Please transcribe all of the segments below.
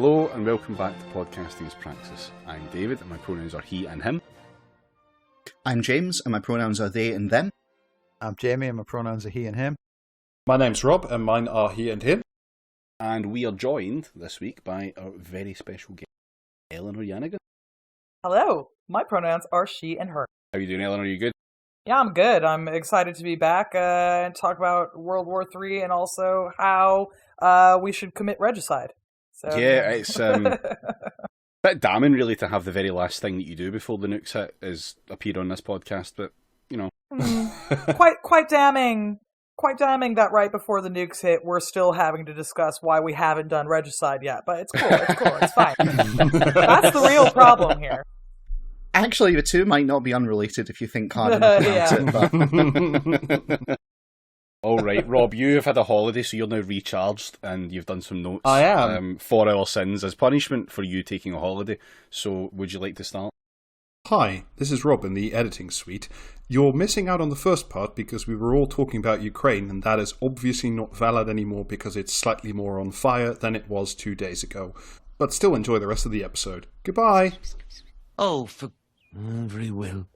Hello and welcome back to Podcasting as Praxis. I'm David and my pronouns are he and him. I'm James and my pronouns are they and them. I'm Jamie and my pronouns are he and him. My name's Rob and mine are he and him. And we are joined this week by our very special guest, Eleanor Janega. Hello, my pronouns are she and her. How are you doing, Eleanor? Are you good? Yeah, I'm good. I'm excited to be back and talk about World War III and also how we should commit regicide. So, yeah, it's a bit damning, really, to have the very last thing that you do before the nukes hit is appear on this podcast, but, you know. Quite damning. Quite damning that right before the nukes hit, we're still having to discuss why we haven't done regicide yet. But it's cool, it's fine. That's the real problem here. Actually, the two might not be unrelated if you think hard enough about it. But... All right, Rob, you have had a holiday, so you're now recharged, and you've done some notes. I am. For our sins as punishment for you taking a holiday. So, would you like to start? Hi, this is Rob in the editing suite. You're missing out on the first part because we were all talking about Ukraine, and that is obviously not valid anymore because it's slightly more on fire than it was 2 days ago. But still enjoy the rest of the episode. Goodbye. Oh, very well.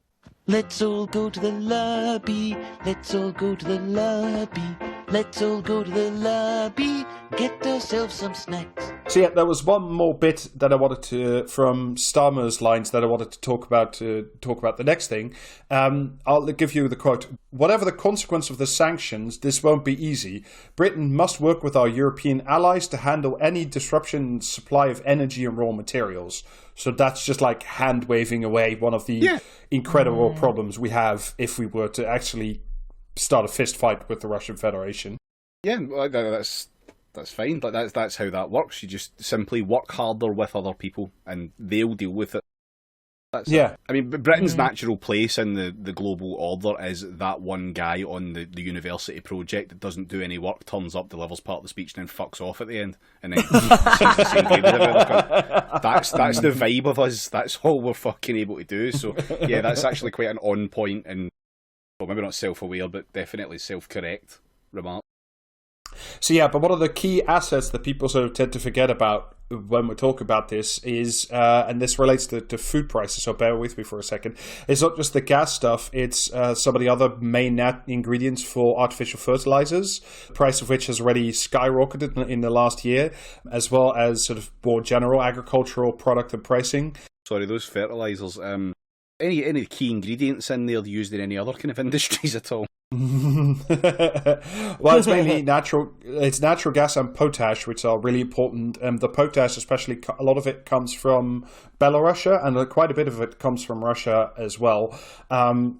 Let's all go to the lobby. Let's all go to the lobby. Let's all go to the lobby. Get ourselves some snacks. So yeah, there was one more bit that I wanted to, from Starmer's lines, that I wanted to talk about the next thing. I'll give you the quote. Whatever the consequence of the sanctions, this won't be easy. Britain must work with our European allies to handle any disruption in supply of energy and raw materials. So that's just like hand-waving away one of the incredible problems we have if we were to actually start a fist fight with the Russian Federation. Yeah, that's fine. Like that's how that works. You just simply work harder with other people, and they'll deal with it. That's it. I mean, Britain's natural place in the global order is that one guy on the university project that doesn't do any work, turns up, delivers part of the speech, and then fucks off at the end, and then sees the same grade as everyone else. That's the vibe of us. That's all we're fucking able to do. So yeah, that's actually quite an on point and, well, maybe not self-aware, but definitely self-correct remark. So yeah, but one of the key assets that people sort of tend to forget about when we talk about this is, and this relates to food prices, so bear with me for a second, it's not just the gas stuff, it's some of the other main ingredients for artificial fertilizers, the price of which has already skyrocketed in the last year, as well as sort of more general agricultural product and pricing. Sorry, those fertilizers, any key ingredients in there used in any other kind of industries at all? Well, it's mainly natural gas and potash, which are really important. The potash, especially, a lot of it comes from Belarus, and quite a bit of it comes from Russia as well.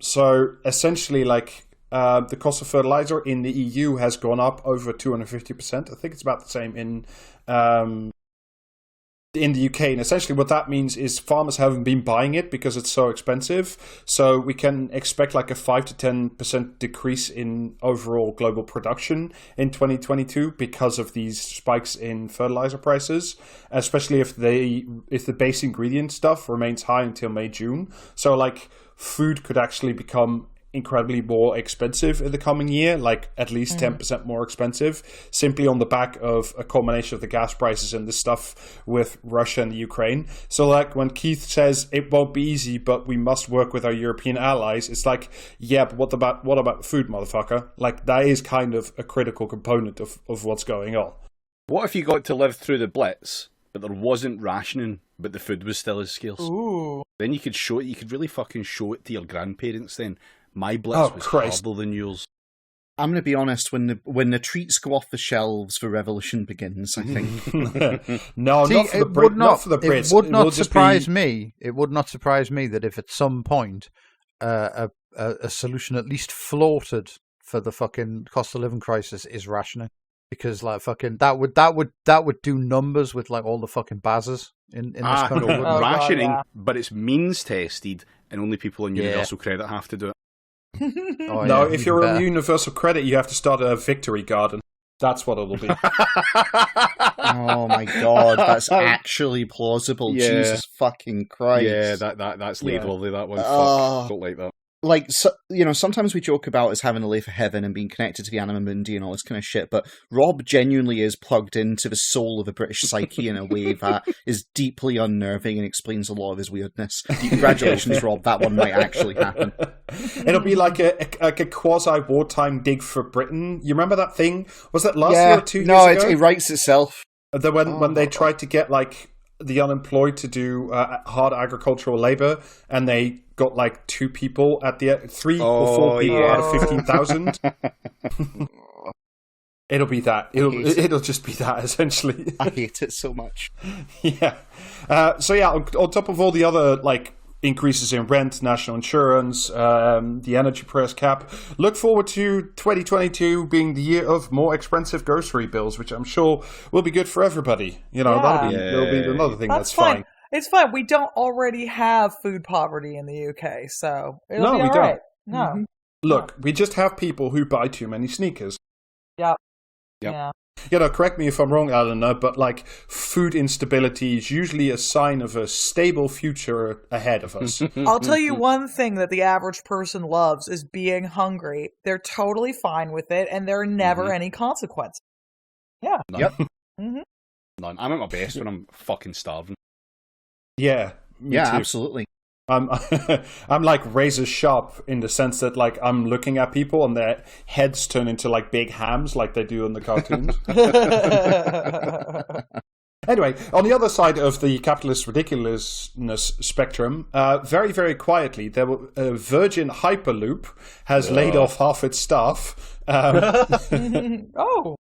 So essentially, like, the cost of fertilizer in the EU has gone up over 250%. I think it's about the same in the UK, and essentially what that means is farmers haven't been buying it because it's so expensive, so we can expect like a 5 to 10% decrease in overall global production in 2022 because of these spikes in fertilizer prices, especially if the base ingredient stuff remains high until May-June. So like food could actually become incredibly more expensive in the coming year, like at least 10% more expensive, simply on the back of a combination of the gas prices and the stuff with Russia and the Ukraine. So like when Keith says it won't be easy, but we must work with our European allies, it's like, yeah, but what about the food, motherfucker? Like that is kind of a critical component of what's going on. What if you got to live through the Blitz, but there wasn't rationing, but the food was still as scarce? Ooh. Then you could show it, you could really fucking show it to your grandparents then. My Blitz was harder than yours. I'm going to be honest, when the treats go off the shelves, the revolution begins, I think. No, See, not for the Brits. It would not surprise me. It would not surprise me that if at some point a solution at least floated for the fucking cost of living crisis is rationing. Because like fucking that would do numbers with like all the fucking bazzers in this country. No, rationing, but it's means tested, and only people on universal credit have to do it. No, if you're on universal credit, you have to start a victory garden. That's what it'll be. Oh my god, that's actually plausible. Yeah. Jesus fucking Christ. Yeah, that's lovely, that one. Oh. Fuck, don't like that. like, sometimes we joke about us having a lay for heaven and being connected to the anima mundi and all this kind of shit, but Rob genuinely is plugged into the soul of the British psyche in a way that is deeply unnerving and explains a lot of his weirdness. Congratulations, Rob. That one might actually happen. It'll be like a quasi-wartime dig for Britain. You remember that thing? Was that last year or 2 years ago? No, it writes itself. When they tried to get, like, the unemployed to do hard agricultural labor, and they got like 2 people at the 3 or 4 people out of 15,000. It'll be that. It'll just be that, essentially. I hate it so much. Yeah. On top of all the other like increases in rent, national insurance, the energy price cap, look forward to 2022 being the year of more expensive grocery bills, which I'm sure will be good for everybody. That'll be another thing that's fine. It's fine. We don't already have food poverty in the UK, so it'll be all right. No. Mm-hmm. Look, we just have people who buy too many sneakers. Yep. Yeah. Correct me if I'm wrong, Eleanor, but like food instability is usually a sign of a stable future ahead of us. I'll tell you one thing that the average person loves is being hungry. They're totally fine with it, and there are never any consequences. Yeah. None. Yep. Mm-hmm. None. I'm at my best when I'm fucking starving. Yeah. Me too. Absolutely. I'm like razor sharp in the sense that like I'm looking at people and their heads turn into like big hams like they do in the cartoons. Anyway, on the other side of the capitalist ridiculousness spectrum, very, very quietly, Virgin Hyperloop has laid off half its staff. Oh.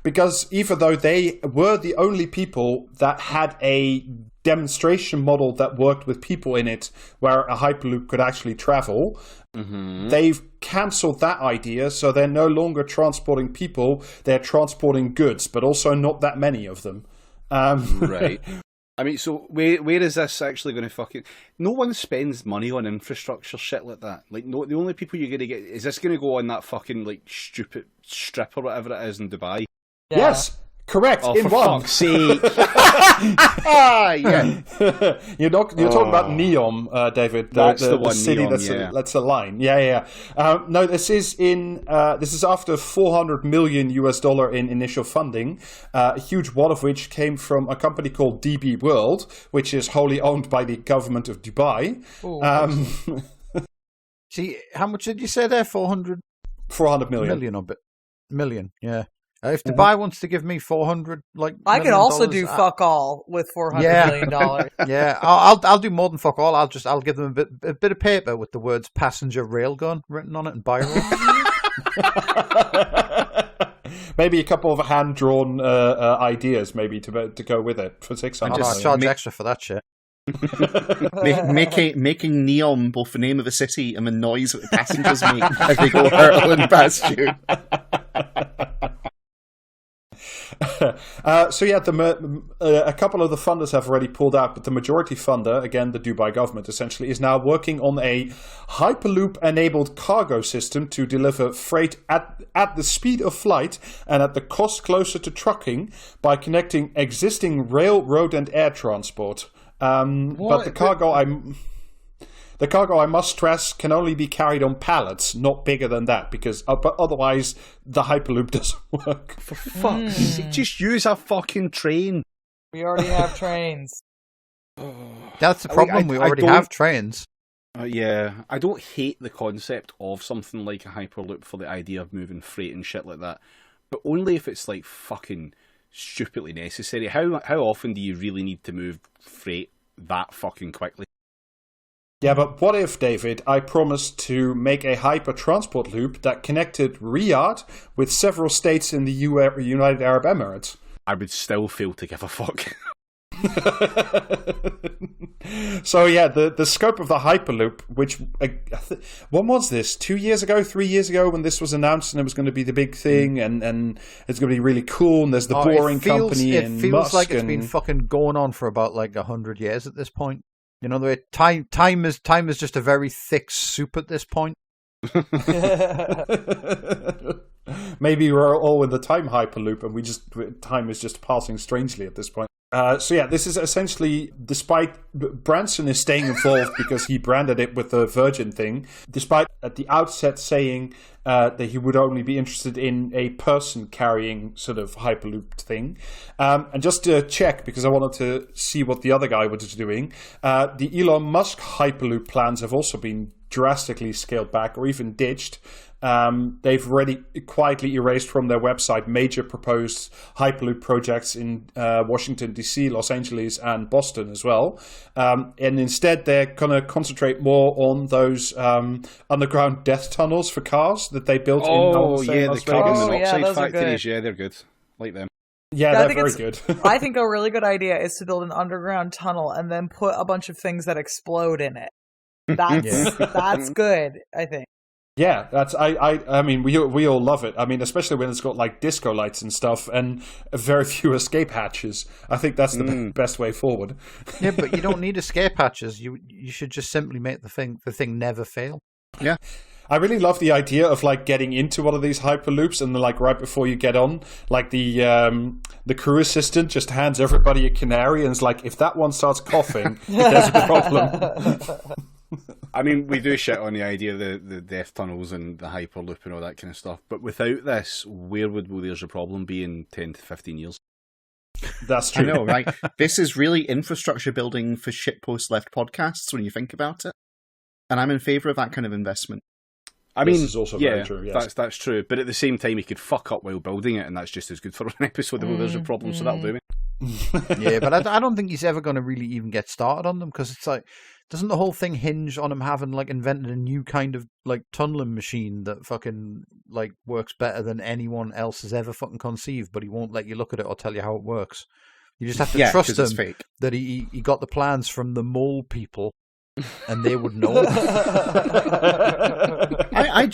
Because even though they were the only people that had a demonstration model that worked with people in it where a Hyperloop could actually travel, they've cancelled that idea, so they're no longer transporting people, they're transporting goods, but also not that many of them. Right. I mean, so where is this actually going to fucking... No one spends money on infrastructure shit like that. Like, no, the only people you're going to get... Is this going to go on that fucking, like, stupid strip or whatever it is in Dubai? Yeah. Yes, correct. Oh, in for one. fuck's sake. Yeah. You're talking about Neom, David. That's the one, city Neom, that's a line. Yeah. No, this is after $400 million in initial funding, a huge wad of which came from a company called DB World, which is wholly owned by the government of Dubai. See, how much did you say there? 400 million. Million, yeah. If Dubai wants to give me 400, like I can also do $1,000,000, fuck all with $400 million. Yeah, I'll do more than fuck all. I'll give them a bit of paper with the words "passenger railgun" written on it in biro. Maybe a couple of hand-drawn ideas, maybe to go with it for $600. I charge extra for that shit. Making Neom both the name of the city and the noise that the passengers make as they go hurtling past you. A couple of the funders have already pulled out, but the majority funder, again the Dubai government essentially, is now working on a Hyperloop-enabled cargo system to deliver freight at the speed of flight and at the cost closer to trucking by connecting existing rail, road and air transport. But the cargo, I must stress, can only be carried on pallets, not bigger than that, because but otherwise the Hyperloop doesn't work. For fuck's sake, just use a fucking train. We already have trains. That's the problem. We already have trains. Yeah, I don't hate the concept of something like a Hyperloop for the idea of moving freight and shit like that, but only if it's like fucking stupidly necessary. How often do you really need to move freight that fucking quickly? Yeah, but what if, David, I promised to make a hyper transport loop that connected Riyadh with several states in the United Arab Emirates? I would still fail to give a fuck. So yeah, the scope of the Hyperloop, which when was this? 2 years ago, 3 years ago, when this was announced and it was going to be the big thing, and it's going to be really cool. And there's the Boring Company and Musk. It feels like it's been fucking going on for about like 100 years at this point. You know, the way time is just a very thick soup at this point. Maybe we're all in the time Hyperloop, and time is just passing strangely at this point. So yeah, this is essentially, despite Branson is staying involved because he branded it with the Virgin thing, despite at the outset saying that he would only be interested in a person carrying sort of Hyperloop thing. And just to check, because I wanted to see what the other guy was doing, the Elon Musk Hyperloop plans have also been drastically scaled back or even ditched. They've already quietly erased from their website major proposed Hyperloop projects in Washington, D.C., Los Angeles, and Boston as well. And instead, they're going to concentrate more on those underground death tunnels for cars that they built in Las Vegas. The carbon monoxide those are factories. good. Yeah, they're good. Like them. Yeah, they're very good. I think a really good idea is to build an underground tunnel and then put a bunch of things that explode in it. That's good, I think. Yeah, I mean, we all love it. I mean, especially when it's got like disco lights and stuff and very few escape hatches. I think that's the best way forward. Yeah, but you don't need escape hatches. You should just simply make the thing never fail. Yeah. I really love the idea of like getting into one of these hyperloops and like right before you get on, like the crew assistant just hands everybody a canary and is like, if that one starts coughing, there's a problem. I mean, we do shit on the idea of the death tunnels and the hyperloop and all that kind of stuff, but without this, where would There's a Problem be in 10 to 15 years? That's true. I know, right? This is really infrastructure building for shitpost left podcasts when you think about it. And I'm in favour of that kind of investment. I mean, this is also very true, yes. That's true. But at the same time, he could fuck up while building it, and that's just as good for an episode of There's a Problem, so that'll do me. Yeah, but I don't think he's ever going to really even get started on them, because it's like, doesn't the whole thing hinge on him having like invented a new kind of like tunneling machine that fucking like works better than anyone else has ever fucking conceived, but he won't let you look at it or tell you how it works. You just have to trust him that he got the plans from the mole people. And they would know. I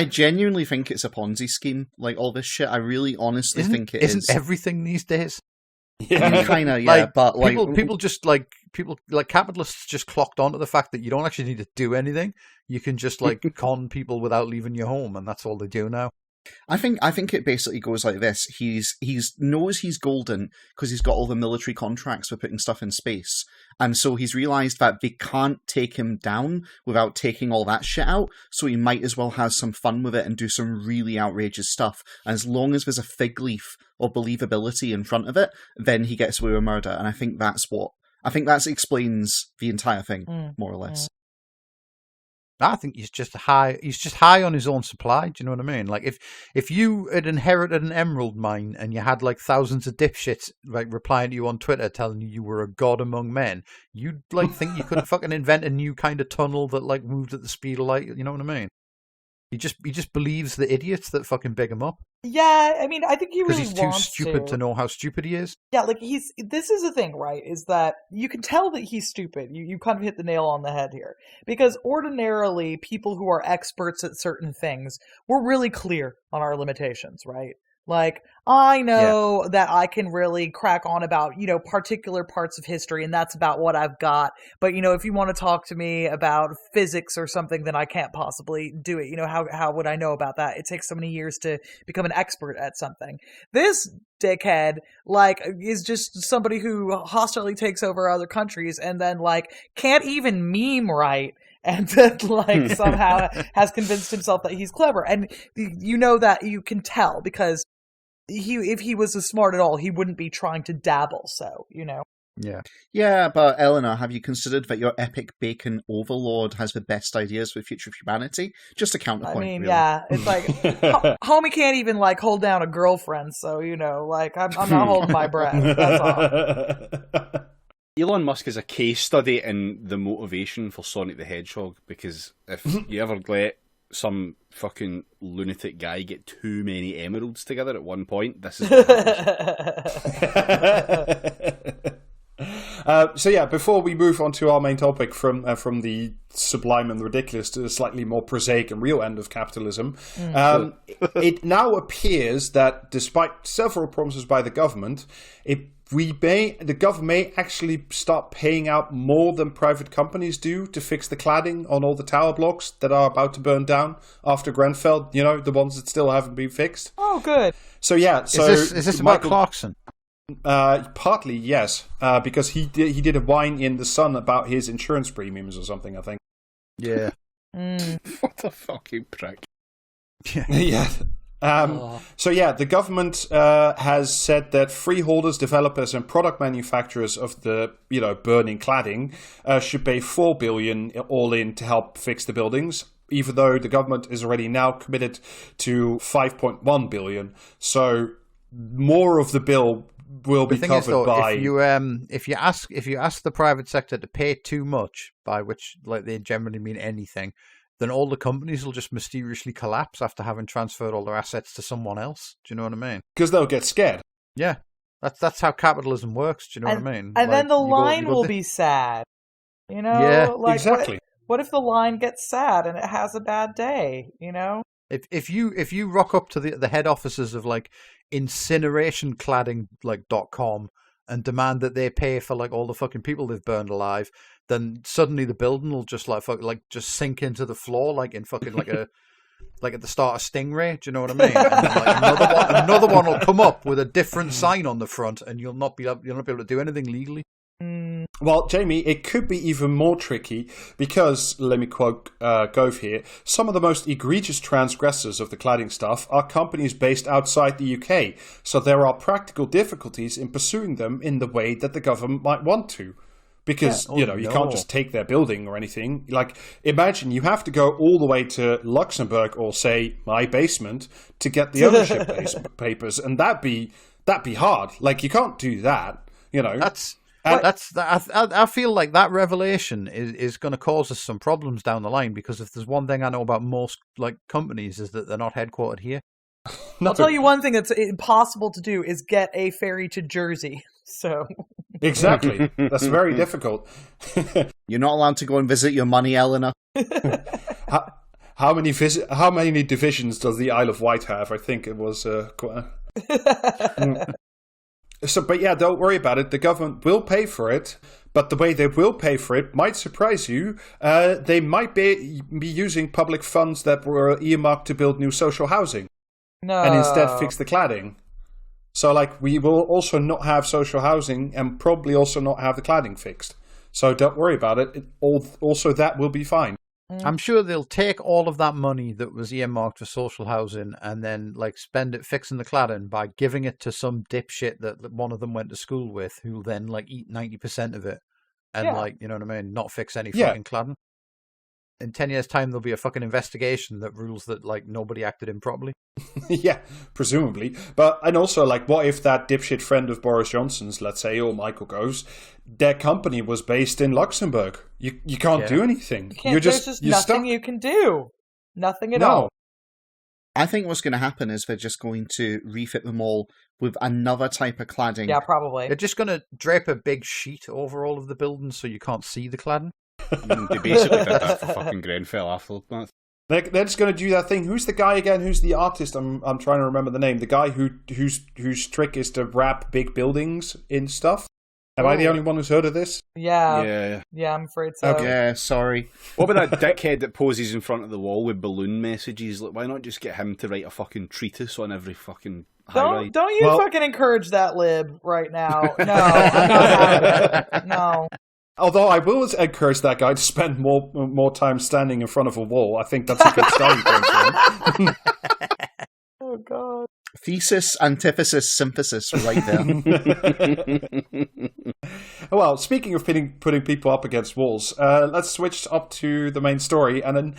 genuinely think it's a Ponzi scheme, like all this shit. I really honestly think it is. Isn't everything these days? Yeah, kind of, yeah. Like, but like people capitalists just clocked onto the fact that you don't actually need to do anything. You can just like con people without leaving your home, and that's all they do now. I think it basically goes like this. He's knows he's golden because he's got all the military contracts for putting stuff in space. And so he's realised that they can't take him down without taking all that shit out, so he might as well have some fun with it and do some really outrageous stuff. And as long as there's a fig leaf or believability in front of it, then he gets away with murder. And I think that explains the entire thing, more or less. I think he's just high on his own supply. Do you know what I mean? Like if you had inherited an emerald mine and you had like thousands of dipshits like replying to you on Twitter telling you were a god among men, you'd like think you could fucking invent a new kind of tunnel that like moved at the speed of light. You know what I mean? He just believes the idiots that fucking big him up. Yeah, I mean, I think he really wants to. Because he's too stupid to know how stupid he is. Yeah, like this is the thing, right? Is that you can tell that he's stupid. You kind of hit the nail on the head here. Because ordinarily, people who are experts at certain things, we're really clear on our limitations, right? Like, I know that I can really crack on about, particular parts of history, and that's about what I've got. But, if you want to talk to me about physics or something, then I can't possibly do it. How would I know about that? It takes so many years to become an expert at something. This dickhead, is just somebody who hostilely takes over other countries and then, can't even meme right. And then, somehow has convinced himself that he's clever. And that you can tell because if he was as smart at all, he wouldn't be trying to dabble. So, Yeah. Yeah, but Eleanor, have you considered that your epic bacon overlord has the best ideas for the future of humanity? Just a counterpoint, really. Yeah, it's like, homie can't even, hold down a girlfriend. So, I'm not holding my breath. That's all. Elon Musk is a case study in the motivation for Sonic the Hedgehog, because if you ever let some fucking lunatic guy get too many emeralds together at one point, this is what happens. So yeah, before we move on to our main topic from the sublime and ridiculous to the slightly more prosaic and real end of capitalism, it now appears that despite several promises by the government, the government may actually start paying out more than private companies do to fix the cladding on all the tower blocks that are about to burn down after Grenfell, the ones that still haven't been fixed. Oh, good. So yeah, is this about Clarkson? Partly, yes, because he did a whine in The Sun about his insurance premiums or something, I think. Yeah. What a fucking prick. Yeah. So yeah, the government has said that freeholders, developers, and product manufacturers of the burning cladding should pay $4 billion all in to help fix the buildings, even though the government is already now committed to $5.1 billion. So more of the bill will be covered by. If you ask the private sector to pay too much, by which they generally mean anything, then all the companies will just mysteriously collapse after having transferred all their assets to someone else. Do you know what I mean? Because they'll get scared. Yeah, that's how capitalism works. Do you know what I mean? And then the line will be sad. Yeah, exactly. What if the line gets sad and it has a bad day? If you rock up to the head offices of incinerationcladding.com and demand that they pay for all the fucking people they've burned alive, then suddenly the building will just just sink into the floor in fucking at the start of Stingray. Do you know what I mean? And another one will come up with a different sign on the front, and you'll not be able to do anything legally. Well, Jamie, it could be even more tricky because, let me quote Gove here, some of the most egregious transgressors of the cladding stuff are companies based outside the UK, so there are practical difficulties in pursuing them in the way that the government might want to. Because, you can't just take their building or anything. Imagine you have to go all the way to Luxembourg or, say, my basement to get the ownership papers, and that'd be hard. You can't do that, I feel like that revelation is going to cause us some problems down the line, because if there's one thing I know about most companies is that they're not headquartered here. I'll tell you one thing that's impossible to do is get a ferry to Jersey. So exactly, that's very difficult. You're not allowed to go and visit your money, Eleanor. How many divisions does the Isle of Wight have? I think it was quite. But yeah, don't worry about it. The government will pay for it, but the way they will pay for it might surprise you. They might be using public funds that were earmarked to build new social housing, and instead fix the cladding. So, we will also not have social housing and probably also not have the cladding fixed. So don't worry about it. Also, that will be fine. I'm sure they'll take all of that money that was earmarked for social housing and then spend it fixing the cladding by giving it to some dipshit that one of them went to school with, who'll then eat 90% of it and you know what I mean, not fix any fucking cladding. In 10 years' time, there'll be a fucking investigation that rules that nobody acted improperly. Yeah, presumably. And also, what if that dipshit friend of Boris Johnson's, let's say, or Michael Gove's, their company was based in Luxembourg? You can't do anything. There's just nothing you can do. Nothing at all. I think what's going to happen is they're just going to refit them all with another type of cladding. Yeah, probably. They're just going to drape a big sheet over all of the buildings so you can't see the cladding. They basically did that for fucking Grenfell after that. They're just going to do that thing. Who's the guy again? Who's the artist? I'm trying to remember the name. The guy whose trick is to wrap big buildings in stuff. Am I the only one who's heard of this? Yeah, I'm afraid so. Okay. Yeah, sorry. What about that dickhead that poses in front of the wall with balloon messages? Why not just get him to write a fucking treatise on every fucking high-rise? Don't you fucking encourage that lib right now. No, I'm not having it. No. Although I will encourage that guy to spend more time standing in front of a wall. I think that's a good starting point for him. Oh, God. Thesis, antithesis, synthesis right there. Well, speaking of putting people up against walls, let's switch up to the main story. And then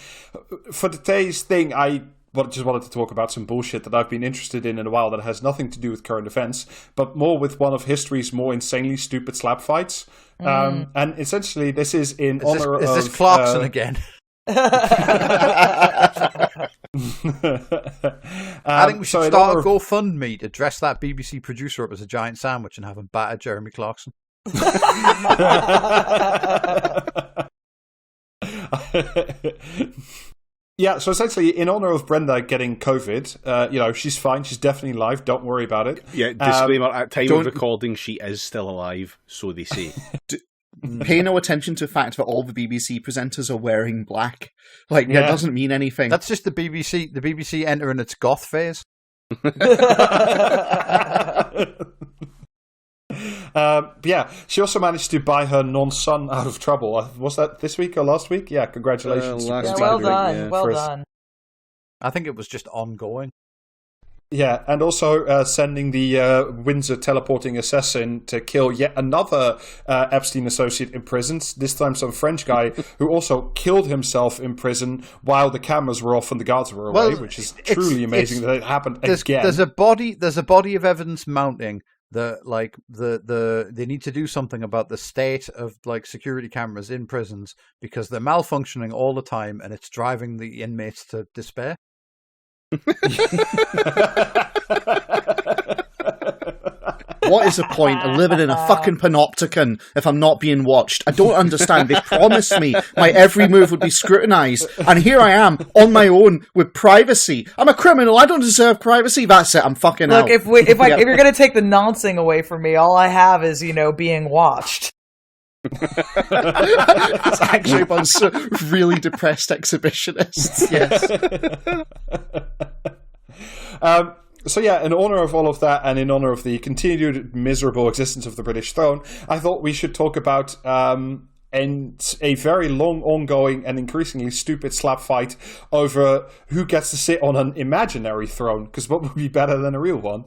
for today's thing, I just wanted to talk about some bullshit that I've been interested in a while that has nothing to do with current events, but more with one of history's more insanely stupid slap fights. And essentially, this is in honor of... Is this Clarkson again? I think we should start a GoFundMe to dress that BBC producer up as a giant sandwich and have him batter Jeremy Clarkson. Yeah, so essentially, in honor of Brenda getting COVID, she's fine. She's definitely alive. Don't worry about it. Yeah, disclaimer, at time of recording, she is still alive, so they say. Pay no attention to the fact that all the BBC presenters are wearing black. It doesn't mean anything. That's just the BBC entering its goth phase. But yeah, she also managed to buy her non-son out of trouble. Was that this week or last week? Yeah, congratulations. Well done. Well done. I think it was just ongoing. Yeah, and also sending the Windsor teleporting assassin to kill yet another Epstein associate in prison, this time some French guy who also killed himself in prison while the cameras were off and the guards were away, which is truly amazing that it happened again. There's a body of evidence mounting that they need to do something about the state of like security cameras in prisons because they're malfunctioning all the time and it's driving the inmates to despair. What is the point of living in a fucking panopticon if I'm not being watched? I don't understand. They promised me my every move would be scrutinised, and here I am on my own with privacy. I'm a criminal. I don't deserve privacy. That's it. I'm fucking out. Look, if you're gonna take the noncing away from me, all I have is being watched. It's actually a bunch of really depressed exhibitionists. Yes. So yeah, in honour of all of that, and in honour of the continued miserable existence of the British throne, I thought we should talk about a very long, ongoing, and increasingly stupid slap fight over who gets to sit on an imaginary throne. Because what would be better than a real one?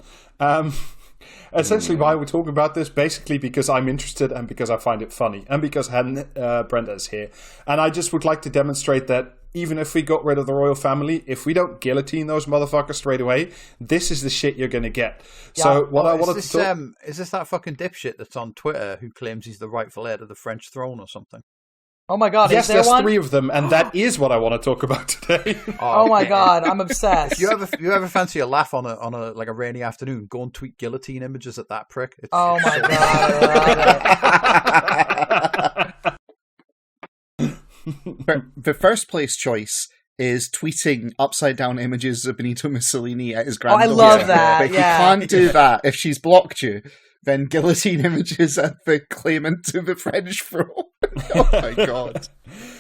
Essentially, why we're talking about this, basically because I'm interested and because I find it funny, and because Brenda is here. And I just would like to demonstrate that even if we got rid of the royal family, if we don't guillotine those motherfuckers straight away, this is the shit you're going to get. Yeah. So what I wanted to talk... is this that fucking dipshit that's on Twitter who claims he's the rightful heir to the French throne or something? Oh my god! Yes, there's 3 of them, and that is what I want to talk about today. Oh my god, I'm obsessed. If you ever fancy a laugh on a like a rainy afternoon, go and tweet guillotine images at that prick. Oh my god! The first place choice is tweeting upside down images of Benito Mussolini at his granddaughter. I love that. But if you can't do that, if she's blocked you, then guillotine images at the claimant to the French throne. Oh my god.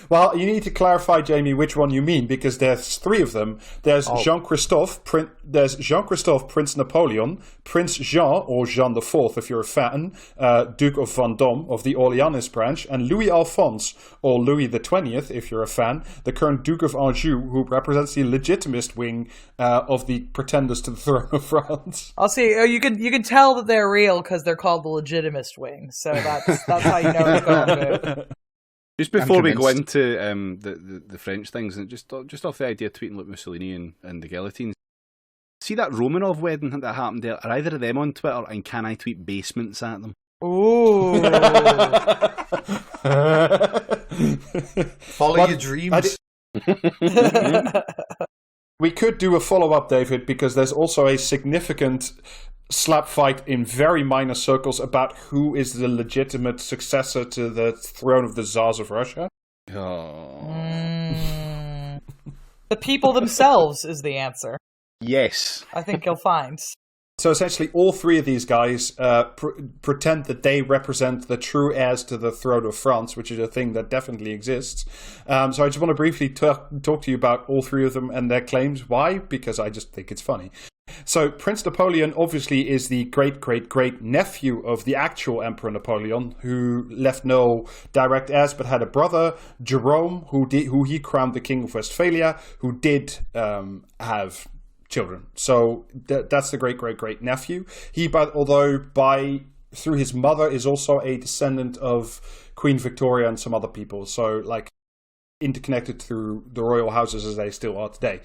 Well, you need to clarify, Jamie, which one you mean, because there's 3 of them. There's Jean-Christophe, Prince Napoleon, Prince Jean, or Jean IV, if you're a fan, Duke of Vendôme of the Orleanist branch, and Louis Alphonse, or Louis XX, if you're a fan, the current Duke of Anjou, who represents the legitimist wing of the pretenders to the throne of France. I'll see. You can tell that they're real because they're called the legitimist wing. So that's how you know they're going good. Just before we go into the French things, and just off the idea of tweeting like Mussolini and the guillotines, see that Romanov wedding that happened there? Are either of them on Twitter, and can I tweet basements at them? Ooh. Follow your dreams. We could do a follow-up, David, because there's also a significant slap fight in very minor circles about who is the legitimate successor to the throne of the Tsars of Russia. The people themselves is the answer. Yes. I think you'll find. So essentially, all 3 of these guys pretend that they represent the true heirs to the throne of France, which is a thing that definitely exists. So I just want to briefly talk to you about all 3 of them and their claims. Why? Because I just think it's funny. So Prince Napoleon obviously is the great nephew of the actual Emperor Napoleon, who left no direct heirs but had a brother, Jerome, who he crowned the King of Westphalia, who did have children. So that's the great nephew. He, through his mother, is also a descendant of Queen Victoria and some other people. So like interconnected through the royal houses as they still are today.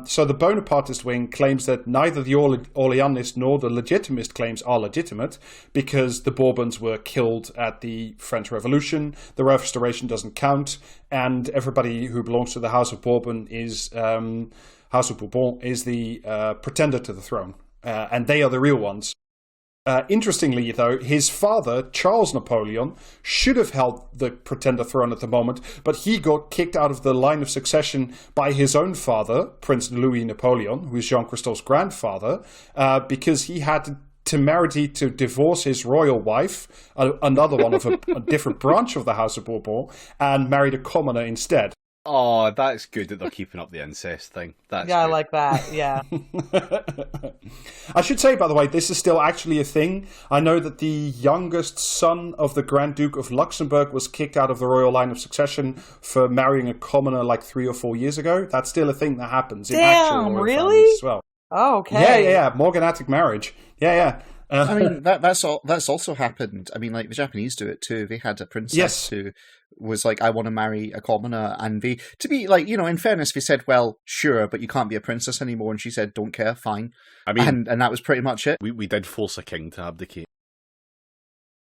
So the Bonapartist wing claims that neither the Orleanist nor the legitimist claims are legitimate because the Bourbons were killed at the French Revolution, the Restoration doesn't count, and everybody who belongs to the House of Bourbon is the pretender to the throne, and they are the real ones. Interestingly, though, his father, Charles Napoleon, should have held the pretender throne at the moment, but he got kicked out of the line of succession by his own father, Prince Louis Napoleon, who is Jean-Christophe's grandfather, because he had temerity to divorce his royal wife, another one of a different branch of the House of Bourbon, and married a commoner instead. Oh, that's good that they're keeping up the incest thing. That's Yeah, good. I like that. Yeah. I should say, by the way, this is still actually a thing. I know that the youngest son of the Grand Duke of Luxembourg was kicked out of the royal line of succession for marrying a commoner like 3 or 4 years ago. That's still a thing that happens in actual royal really? families as well. Oh, okay. Yeah. Morganatic marriage. Yeah. I mean, that's also happened. I mean, like, the Japanese do it too. They had a princess who was like, I want to marry a commoner, and they, to be like, in fairness, they said, well, sure, but you can't be a princess anymore, and she said, don't care, fine. I mean, and that was pretty much it. we did force a king to abdicate.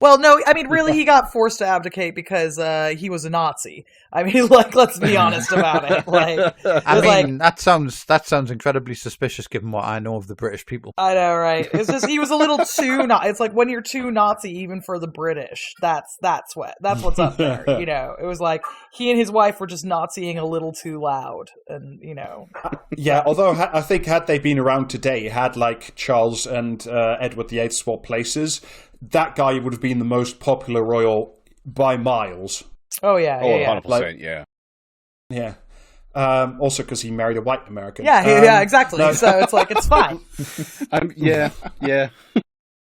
Well, no, I mean, really, he got forced to abdicate because he was a Nazi. I mean, like, let's be honest about it. Like, that sounds incredibly suspicious given what I know of the British people. I know, right? It's just he was a little too. It's like when you're too Nazi, even for the British. That's what's up there. It was like he and his wife were just Naziing a little too loud, and Yeah, although I think had they been around today, had like Charles and Edward VIII swapped places, that guy would have been the most popular royal by miles. Oh, yeah. 100%, yeah. Yeah. Also because he married a white American. Yeah, exactly. No. So it's like, it's fine. Yeah.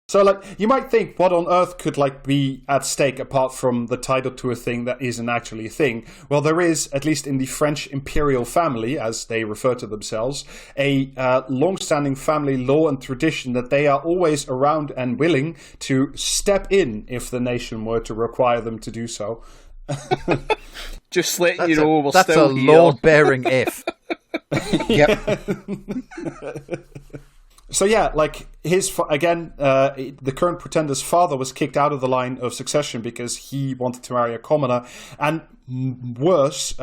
So, like, you might think, what on earth could, like, be at stake apart from the title to a thing that isn't actually a thing? Well, there is, at least in the French imperial family, as they refer to themselves, a long-standing family law and tradition that they are always around and willing to step in if the nation were to require them to do so. Just letting you know, we're that's still a here. load-bearing if. Yep. So yeah, like the current pretender's father was kicked out of the line of succession because he wanted to marry a commoner, and worse,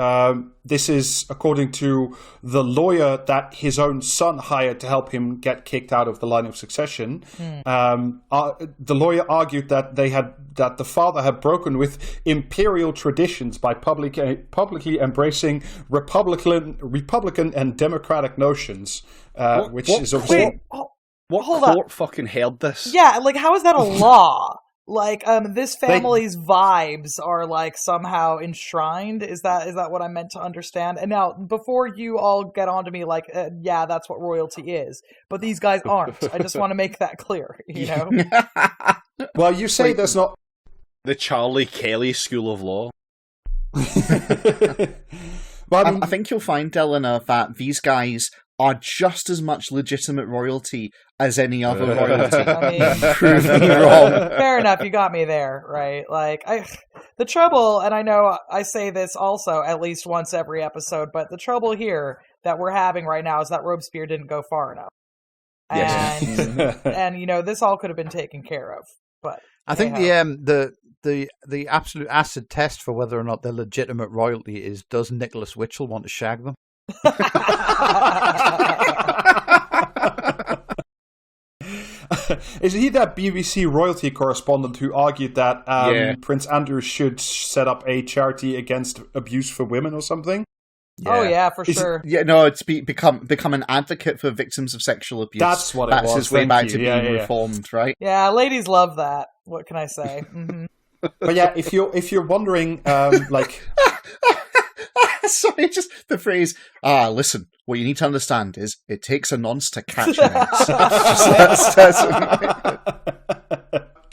this is according to the lawyer that his own son hired to help him get kicked out of the line of succession. The lawyer argued that the father had broken with imperial traditions by publicly embracing Republican and democratic notions. Which is obviously... What hold court up. fucking held this? Yeah, like, how is that a law? Like, this family's vibes are, like, somehow enshrined? Is that what I meant to understand? And now, before you all get on to me, like, yeah, that's what royalty is. But these guys aren't. I just want to make that clear, Well, you say there's not... The Charlie Kelly School of Law. Well, I think you'll find, Eleanor, that these guys are just as much legitimate royalty as any other royalty. I mean, Proving wrong. fair enough, you got me there, right? Like, the trouble, and I know I say this also at least once every episode, but the trouble here that we're having right now is that Robespierre didn't go far enough. Yes. And this all could have been taken care of. But I think the absolute acid test for whether or not they're legitimate royalty is, does Nicholas Witchell want to shag them? Is he that BBC royalty correspondent who argued that Prince Andrew should set up a charity against abuse for women or something? Yeah. Oh yeah, for sure. It's become an advocate for victims of sexual abuse. That's what it was. That's his way back to being reformed, right? Yeah, ladies love that. What can I say? Mm-hmm. But yeah, if you're wondering, like. Sorry, just the phrase, listen, what you need to understand is it takes a nonce to catch an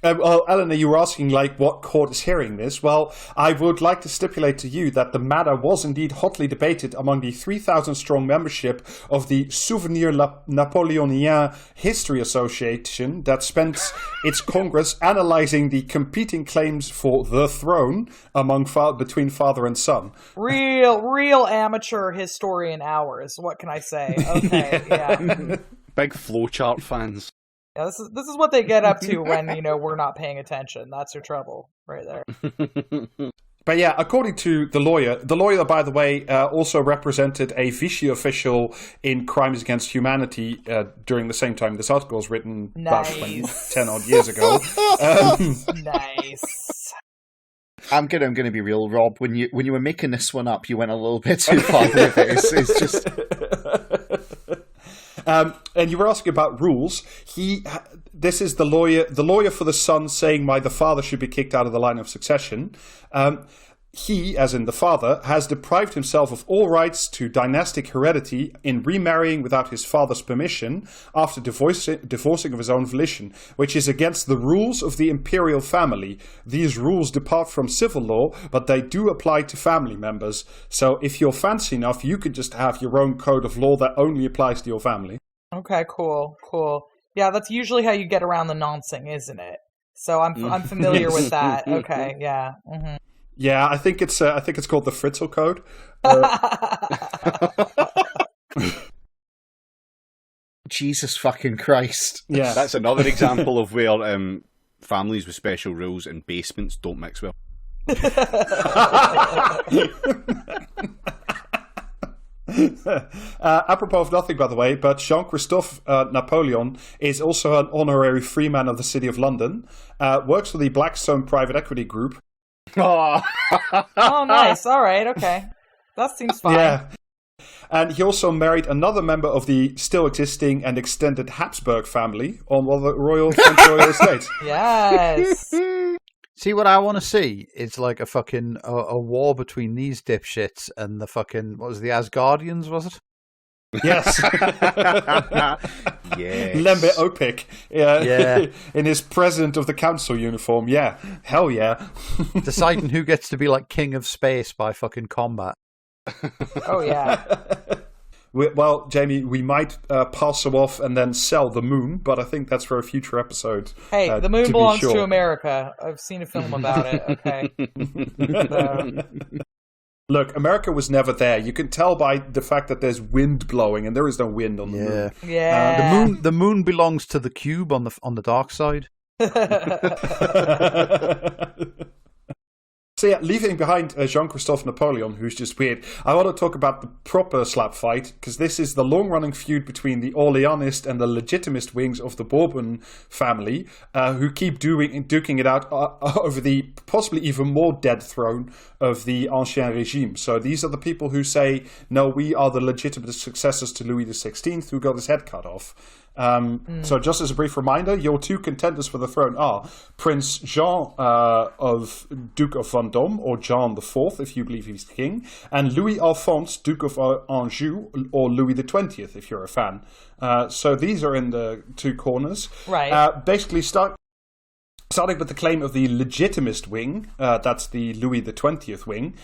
Well, Eleanor, you were asking, like, what court is hearing this? Well, I would like to stipulate to you that the matter was indeed hotly debated among the 3,000-strong membership of the Souvenir Napoléonien History Association that spent its congress analyzing the competing claims for the throne between father and son. Real amateur historian hours. What can I say? Okay, yeah. Big flowchart fans. Yeah, this is what they get up to when, we're not paying attention. That's your trouble right there. But yeah, according to the lawyer, by the way, also represented a Vichy official in crimes against humanity during the same time this article was written, about 10 odd years ago. Nice. I'm gonna be real, Rob. When you were making this one up, you went a little bit too far with it. It's just. And you were asking about rules. This is the lawyer for the son saying why the father should be kicked out of the line of succession. he, as in the father, has deprived himself of all rights to dynastic heredity in remarrying without his father's permission after divorcing of his own volition, which is against the rules of the imperial family. These rules depart from civil law, but they do apply to family members. So if you're fancy enough, you could just have your own code of law that only applies to your family. Okay, cool. Yeah, that's usually how you get around the noncing, isn't it? So I'm familiar with that. Okay, yeah. Mm-hmm. Yeah, I think it's called the Fritzl Code. Jesus fucking Christ! Yeah, that's another example of where families with special rules and basements don't mix well. Apropos of nothing, by the way, but Jean-Christophe Napoleon is also an honorary freeman of the City of London, works for the Blackstone private equity group. Oh, nice. All right, okay. That seems fine. Yeah. And he also married another member of the still existing and extended Habsburg family on one of the French royal estates. Yes. See, what I want to see is like a fucking a war between these dipshits and the fucking, what was it, the Asgardians, was it? Yes. Yes. Lembe Opic. Yeah. In his president of the council uniform. Yeah. Hell yeah. Deciding who gets to be like king of space by fucking combat. Oh, yeah. Well, Jamie, we might pass them off and then sell the moon, but I think that's for a future episode. Hey, the moon belongs to America. I've seen a film about it. Okay. Look, America was never there. You can tell by the fact that there's wind blowing, and there is no wind on the moon. Yeah. The moon belongs to the cube on the dark side. So yeah, leaving behind Jean-Christophe Napoleon, who's just weird, I want to talk about the proper slap fight, because this is the long-running feud between the Orleanist and the legitimist wings of the Bourbon family, who keep duking it out over the possibly even more dead throne of the Ancien Regime. So these are the people who say, no, we are the legitimate successors to Louis XVI, who got his head cut off. So just as a brief reminder, your two contenders for the throne are Prince Jean of Duke of Vendôme, or John IV, if you believe he's king, and Louis Alphonse, Duke of Anjou, or Louis XX, if you're a fan. So these are in the two corners. Right. Basically, starting with the claim of the legitimist wing, that's the Louis XX wing,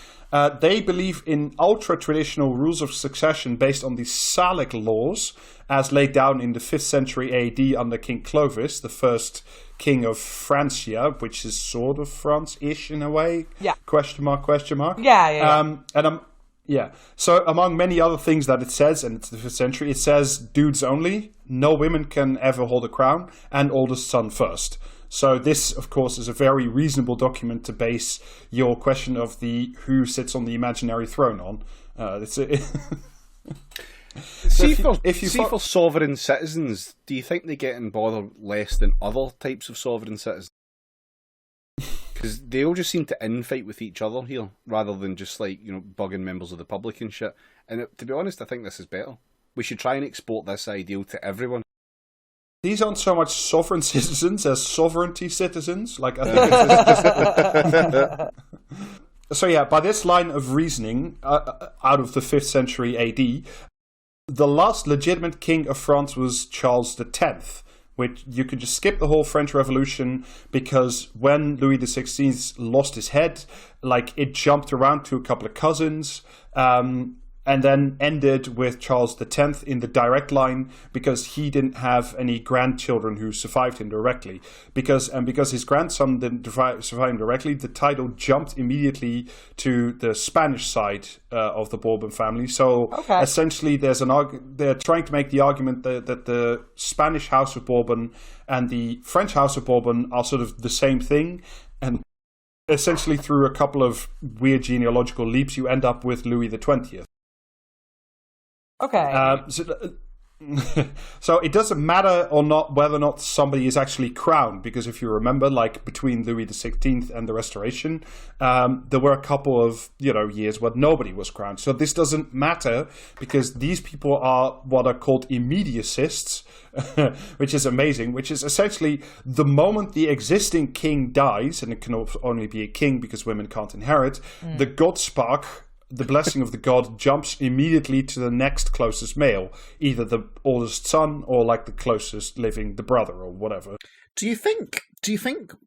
they believe in ultra-traditional rules of succession based on the Salic laws, as laid down in the 5th century AD under King Clovis, the first king of Francia, which is sort of France-ish in a way. Yeah. Question mark. Yeah. Yeah. So among many other things that it says, and it's the 5th century, it says dudes only, no women can ever hold a crown, and oldest son first. So this, of course, is a very reasonable document to base your question of the who sits on the imaginary throne on. For sovereign citizens, do you think they get in bother less than other types of sovereign citizens? Because they all just seem to infight with each other here, rather than just bugging members of the public and shit. And to be honest, I think this is better. We should try and export this ideal to everyone. These aren't so much sovereign citizens as sovereignty citizens. I think So yeah, by this line of reasoning, out of the 5th century AD, the last legitimate king of France was Charles X, which you could just skip the whole French Revolution, because when Louis XVI lost his head, it jumped around to a couple of cousins, and then ended with Charles X in the direct line, because he didn't have any grandchildren who survived him directly. Because his grandson didn't survive him directly, the title jumped immediately to the Spanish side of the Bourbon family. So essentially, they're trying to make the argument that the Spanish House of Bourbon and the French House of Bourbon are sort of the same thing, and essentially through a couple of weird genealogical leaps, you end up with Louis XX. Okay. So it doesn't matter or not whether or not somebody is actually crowned, because if you remember, like between Louis XVI and the Restoration, there were a couple of years where nobody was crowned. So this doesn't matter because these people are what are called immediacists, which is amazing. Which is essentially the moment the existing king dies, and it can only be a king because women can't inherit, the god spark. The blessing of the god jumps immediately to the next closest male, either the oldest son or like the closest living, the brother or whatever. Do you think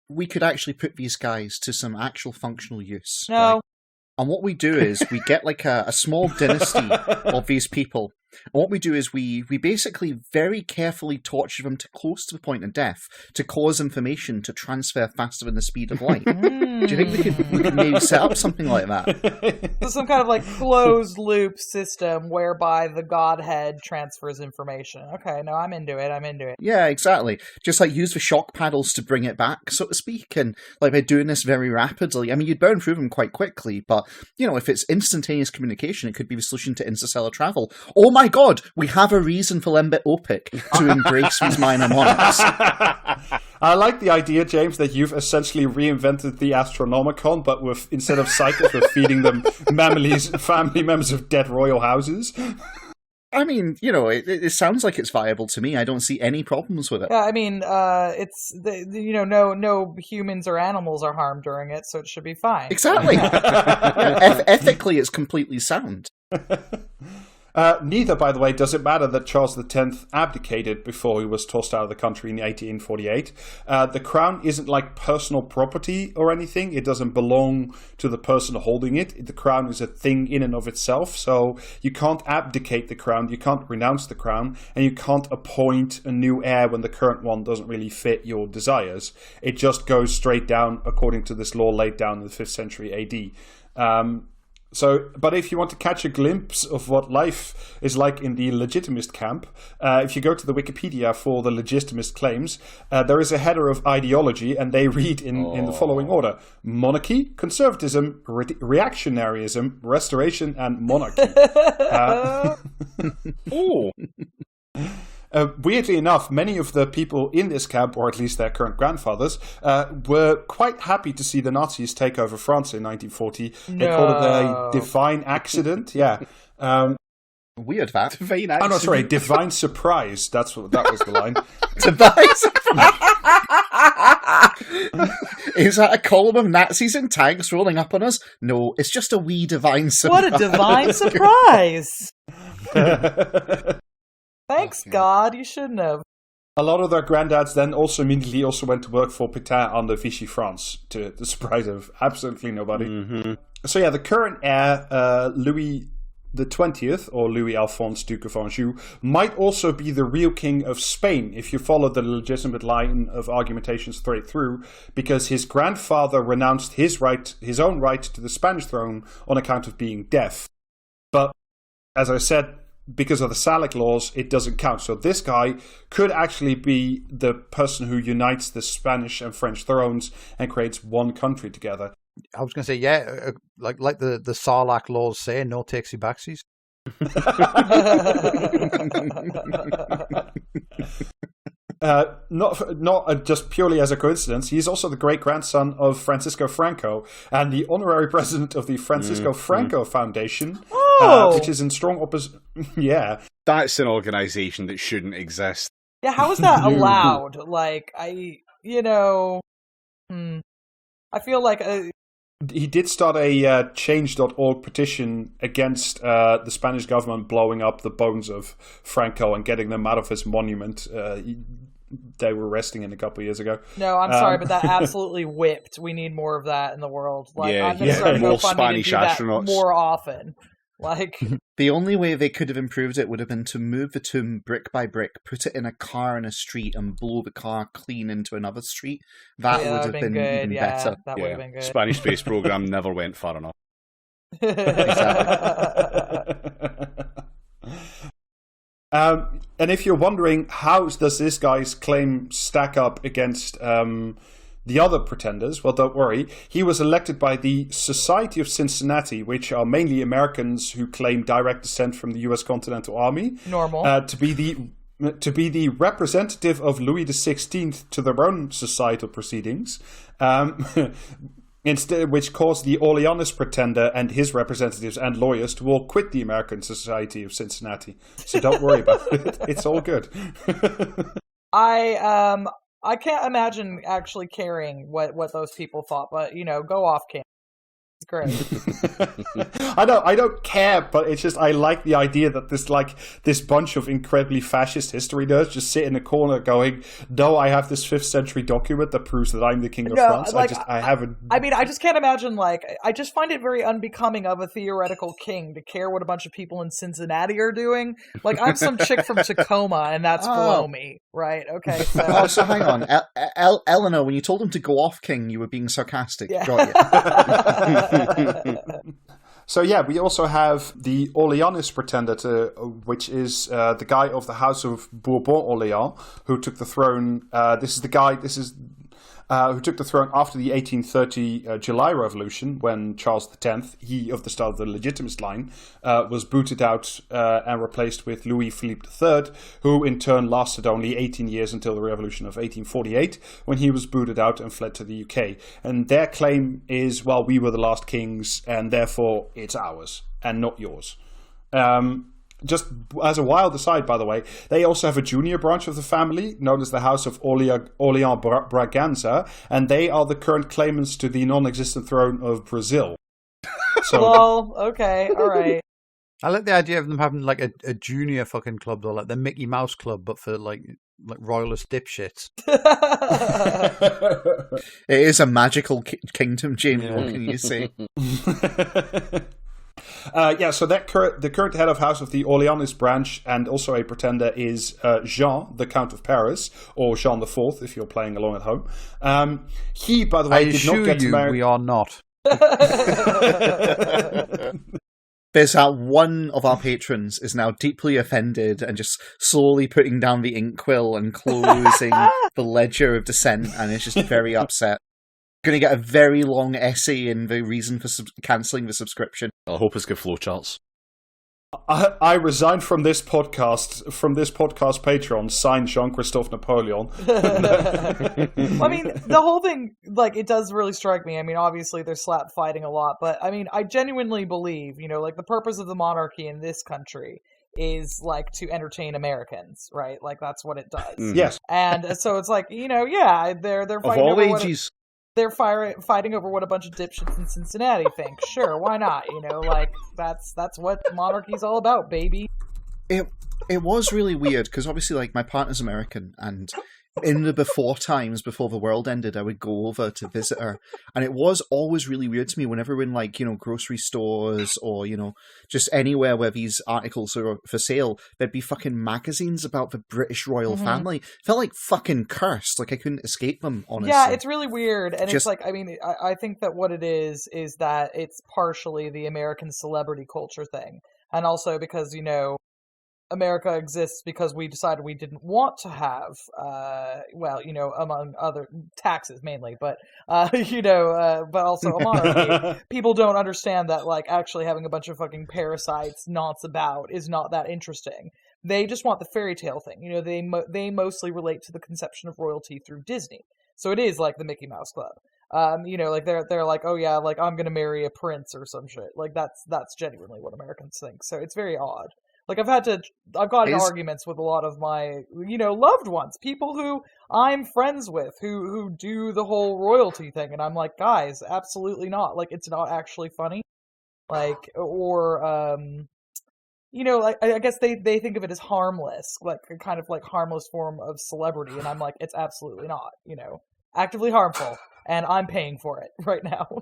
we could actually put these guys to some actual functional use? No. Right? And what we do is we get like a small dynasty of these people. And what we do is we basically very carefully torture them to close to the point of death to cause information to transfer faster than the speed of light. Do you think we could maybe set up something like that? So some kind of like closed loop system whereby the godhead transfers information. Okay, no, I'm into it. Yeah, exactly. Just like use the shock paddles to bring it back, so to speak, and like by doing this very rapidly. I mean, you'd burn through them quite quickly, but if it's instantaneous communication, it could be the solution to interstellar travel. Oh my god, we have a reason for Lembit Opik to embrace these minor monarchs. I like the idea, James, that you've essentially reinvented the Astronomicon, but instead of cycles, we're feeding them family members of dead royal houses. I mean, it sounds like it's viable to me. I don't see any problems with it. Yeah, I mean, it's no humans or animals are harmed during it, so it should be fine. Exactly. Ethically, it's completely sound. Neither, by the way, does it matter that Charles X abdicated before he was tossed out of the country in 1848. The crown isn't like personal property or anything. It doesn't belong to the person holding it. The crown is a thing in and of itself. So you can't abdicate the crown, you can't renounce the crown, and you can't appoint a new heir when the current one doesn't really fit your desires. It just goes straight down according to this law laid down in the 5th century AD. But if you want to catch a glimpse of what life is like in the legitimist camp, if you go to the Wikipedia for the legitimist claims, there is a header of ideology, and they read in the following order: monarchy, conservatism, reactionaryism, restoration, and monarchy. Weirdly enough, many of the people in this camp, or at least their current grandfathers, were quite happy to see the Nazis take over France in 1940. They called it a divine accident. Yeah. Weird that. Divine accident. Oh, no, sorry. Divine surprise. That was the line. Divine surprise. Is that a column of Nazis in tanks rolling up on us? No, it's just a wee divine surprise. What a divine surprise! Thanks, God. You shouldn't have. A lot of their granddads then immediately went to work for Pétain under Vichy France, to the surprise of absolutely nobody. Mm-hmm. So yeah, the current heir, Louis the 20th, or Louis Alphonse, Duke of Anjou, might also be the real king of Spain, if you follow the legitimate line of argumentation straight through, because his grandfather renounced his own right to the Spanish throne on account of being deaf. But, as I said, because of the Salic laws, it doesn't count. So this guy could actually be the person who unites the Spanish and French thrones and creates one country together. I was going to say, yeah, like the Sarlacc laws say, no takesy backsies. Not just purely as a coincidence, he's also the great-grandson of Francisco Franco and the honorary president of the Francisco Franco Foundation, which is in strong opposition. Yeah. That's an organisation that shouldn't exist. Yeah, how is that allowed? Like, I feel like... He did start a change.org petition against the Spanish government blowing up the bones of Franco and getting them out of his monument. They were resting in a couple of years ago. No, I'm sorry, but that absolutely whipped. We need more of that in the world. Like, yeah, I'm going to start more GoFundMe Spanish to do that astronauts more often. Like, the only way they could have improved it would have been to move the tomb brick by brick, put it in a car in a street, and blow the car clean into another street. That would have been even better. That would have been good. Spanish space program never went far enough. And if you're wondering, how does this guy's claim stack up against The other pretenders, well, don't worry. He was elected by the Society of Cincinnati, which are mainly Americans who claim direct descent from the U.S. Continental Army. Normal. To be the representative of Louis XVI to their own societal proceedings, instead, which caused the Orleanist pretender and his representatives and lawyers to all quit the American Society of Cincinnati. So don't worry about it. It's all good. I can't imagine actually caring what those people thought, but go off, King. It's great. I don't care, but it's just I like the idea that this bunch of incredibly fascist history nerds just sit in a corner going, "No, I have this 5th century document that proves that I'm the king of France." I haven't. I mean, I just can't imagine. I just find it very unbecoming of a theoretical king to care what a bunch of people in Cincinnati are doing. I'm some chick from Tacoma, and that's below me, right? Okay. So hang on, Eleanor, when you told him to go off, King, you were being sarcastic. Yeah. Got you. So yeah, we also have the Orleanist pretender, which is the guy of the House of Bourbon-Orléans, who took the throne. This is the guy. Who took the throne after the 1830 July Revolution, when Charles X, he of the start of the Legitimist line, was booted out and replaced with Louis Philippe III, who in turn lasted only 18 years until the Revolution of 1848, when he was booted out and fled to the UK. And their claim is, well, we were the last kings, and therefore it's ours, and not yours. Just as a wild aside, by the way, they also have a junior branch of the family known as the House of Orleans-Braganza, and they are the current claimants to the non-existent throne of Brazil. So, well, okay, all right. I like the idea of them having a junior fucking club, though, like the Mickey Mouse Club, but for like royalist dipshits. It is a magical kingdom, Jamie. What can you say? So the current head of House of the Orleanist branch and also a pretender is Jean, the Count of Paris, or Jean IV, if you're playing along at home. He, by the way, did not get married. We are not. There's one of our patrons is now deeply offended and just slowly putting down the inkwell and closing the ledger of dissent, and is just very upset. Going to get a very long essay in the reason for cancelling the subscription. I hope it's good flowcharts. I resigned from this podcast Patreon, signed Jean-Christophe Napoleon. I mean, the whole thing, it does really strike me. I mean, obviously they're slap fighting a lot, but I mean, I genuinely believe, the purpose of the monarchy in this country is to entertain Americans, right? That's what it does. Yes. And so it's they're Of fighting all over ages. They're fighting over what a bunch of dipshits in Cincinnati think. Sure, why not? That's what monarchy's all about, baby. It was really weird because obviously, my partner's American, and in the before the world ended, I would go over to visit her, and it was always really weird to me whenever we're in grocery stores or just anywhere where these articles are for sale, there'd be fucking magazines about the British royal family. It felt like fucking cursed, I couldn't escape them, honestly. Yeah, it's really weird, and it's I think that what it is that it's partially the American celebrity culture thing, and also because America exists because we decided we didn't want to have, among other taxes mainly, but also a monarchy. People don't understand that, actually having a bunch of fucking parasites knots about is not that interesting. They just want the fairy tale thing. They mostly relate to the conception of royalty through Disney. So it is like the Mickey Mouse Club. They're like, oh yeah, I'm gonna marry a prince or some shit. That's genuinely what Americans think. So it's very odd. I've gotten arguments with a lot of my, loved ones, people who I'm friends with, who do the whole royalty thing, and I'm like, guys, absolutely not. It's not actually funny. I guess they think of it as harmless, a kind of harmless form of celebrity, and I'm like, it's absolutely not. Actively harmful, and I'm paying for it right now.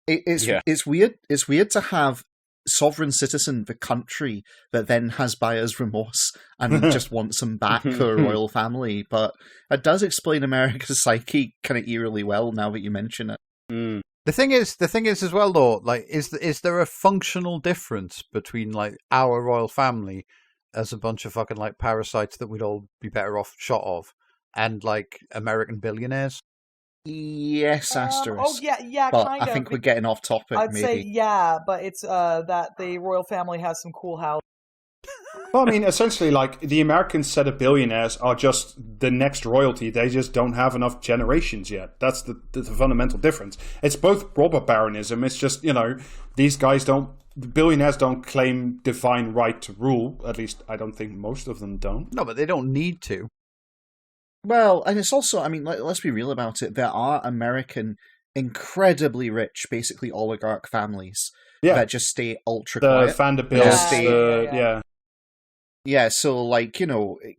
It's weird. It's weird to have sovereign citizen, the country that then has buyer's remorse and just wants them back for a royal family. But it does explain America's psyche kind of eerily well now that you mention it. Mm. The thing is as well, though, is there a functional difference between our royal family as a bunch of fucking parasites that we'd all be better off shot of, and American billionaires? Yes, asterisk. yeah, but kind I of. think we're getting off topic. I'd maybe. say yeah, but it's that the royal family has some cool house. Well, I mean, essentially, like, the American set of billionaires are just the next royalty. They just don't have enough generations yet. That's the fundamental difference. It's both robber baronism. It's just, these guys billionaires don't claim divine right to rule. At least, I don't think most of them don't. No, but they don't need to. Well, and it's also, I mean, let's be real about it. There are American, incredibly rich, basically oligarch families that just stay ultra quiet. The Vanderbilts, Yeah, so,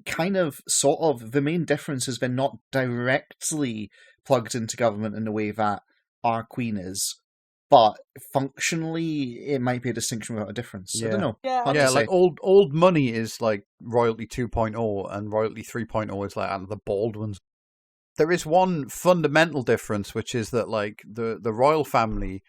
kind of, sort of, the main difference has been not directly plugged into government in the way that our queen but functionally, it might be a distinction without a difference. Yeah. I don't know. Yeah, like old money is like royalty 2.0, and royalty 3.0 is like the bald ones. There is one fundamental difference, which is that like the royal family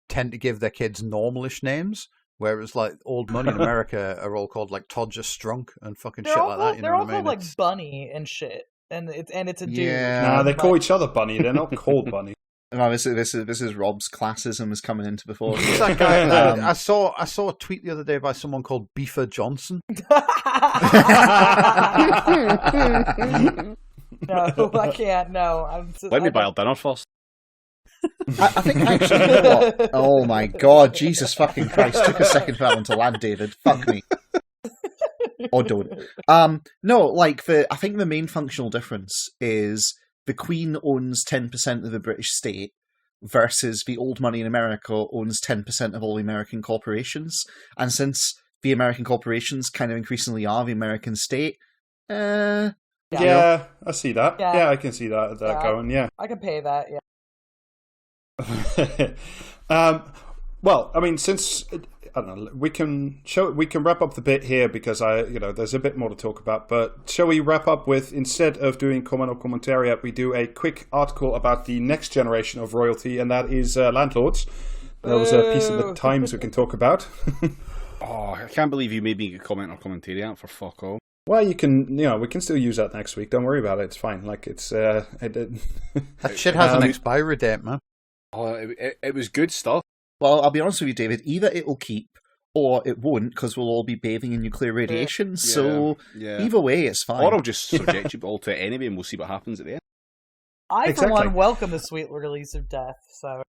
tend to give their kids normalish names. Whereas, like, old money in America are all called, like, Todger Strunk and fucking shit like that. They're all called, like, Bunny and shit. And it's a dude. Nah, they call each other Bunny. They're not called Bunny. No, this is Rob's classism is coming into before. Who's that guy? I saw a tweet the other day by someone called Beefer Johnson. No, I can't. No. Let me buy our dinner first. I think actually, you know what? Oh my god, Jesus fucking Christ! Took a second for that one to land, David. Fuck me. Or don't. No, I think the main functional difference is the Queen owns 10% of the British state versus the old money in America owns 10% of all the American corporations. And since the American corporations kind of increasingly are the American state, I see that. Yeah, I can see that going. Yeah, I can pay that. Yeah. Well, I mean, since I don't know, we can wrap up the bit here because there's a bit more to talk about. But shall we wrap up with, instead of doing comment or commentariat, we do a quick article about the next generation of royalty, and that is landlords. There was a piece of the Times we can talk about. Oh, I can't believe you made me comment or commentariat for fuck all. Well, we can still use that next week. Don't worry about it. It's fine. Like, it's that shit has an expiry date, man. Oh, it was good stuff. Well, I'll be honest with you, David. Either it'll keep or it won't, because we'll all be bathing in nuclear radiation. So either way, it's fine. Or I'll just subject you all to it anyway, and we'll see what happens at the end. For one, welcome the sweet release of death. So.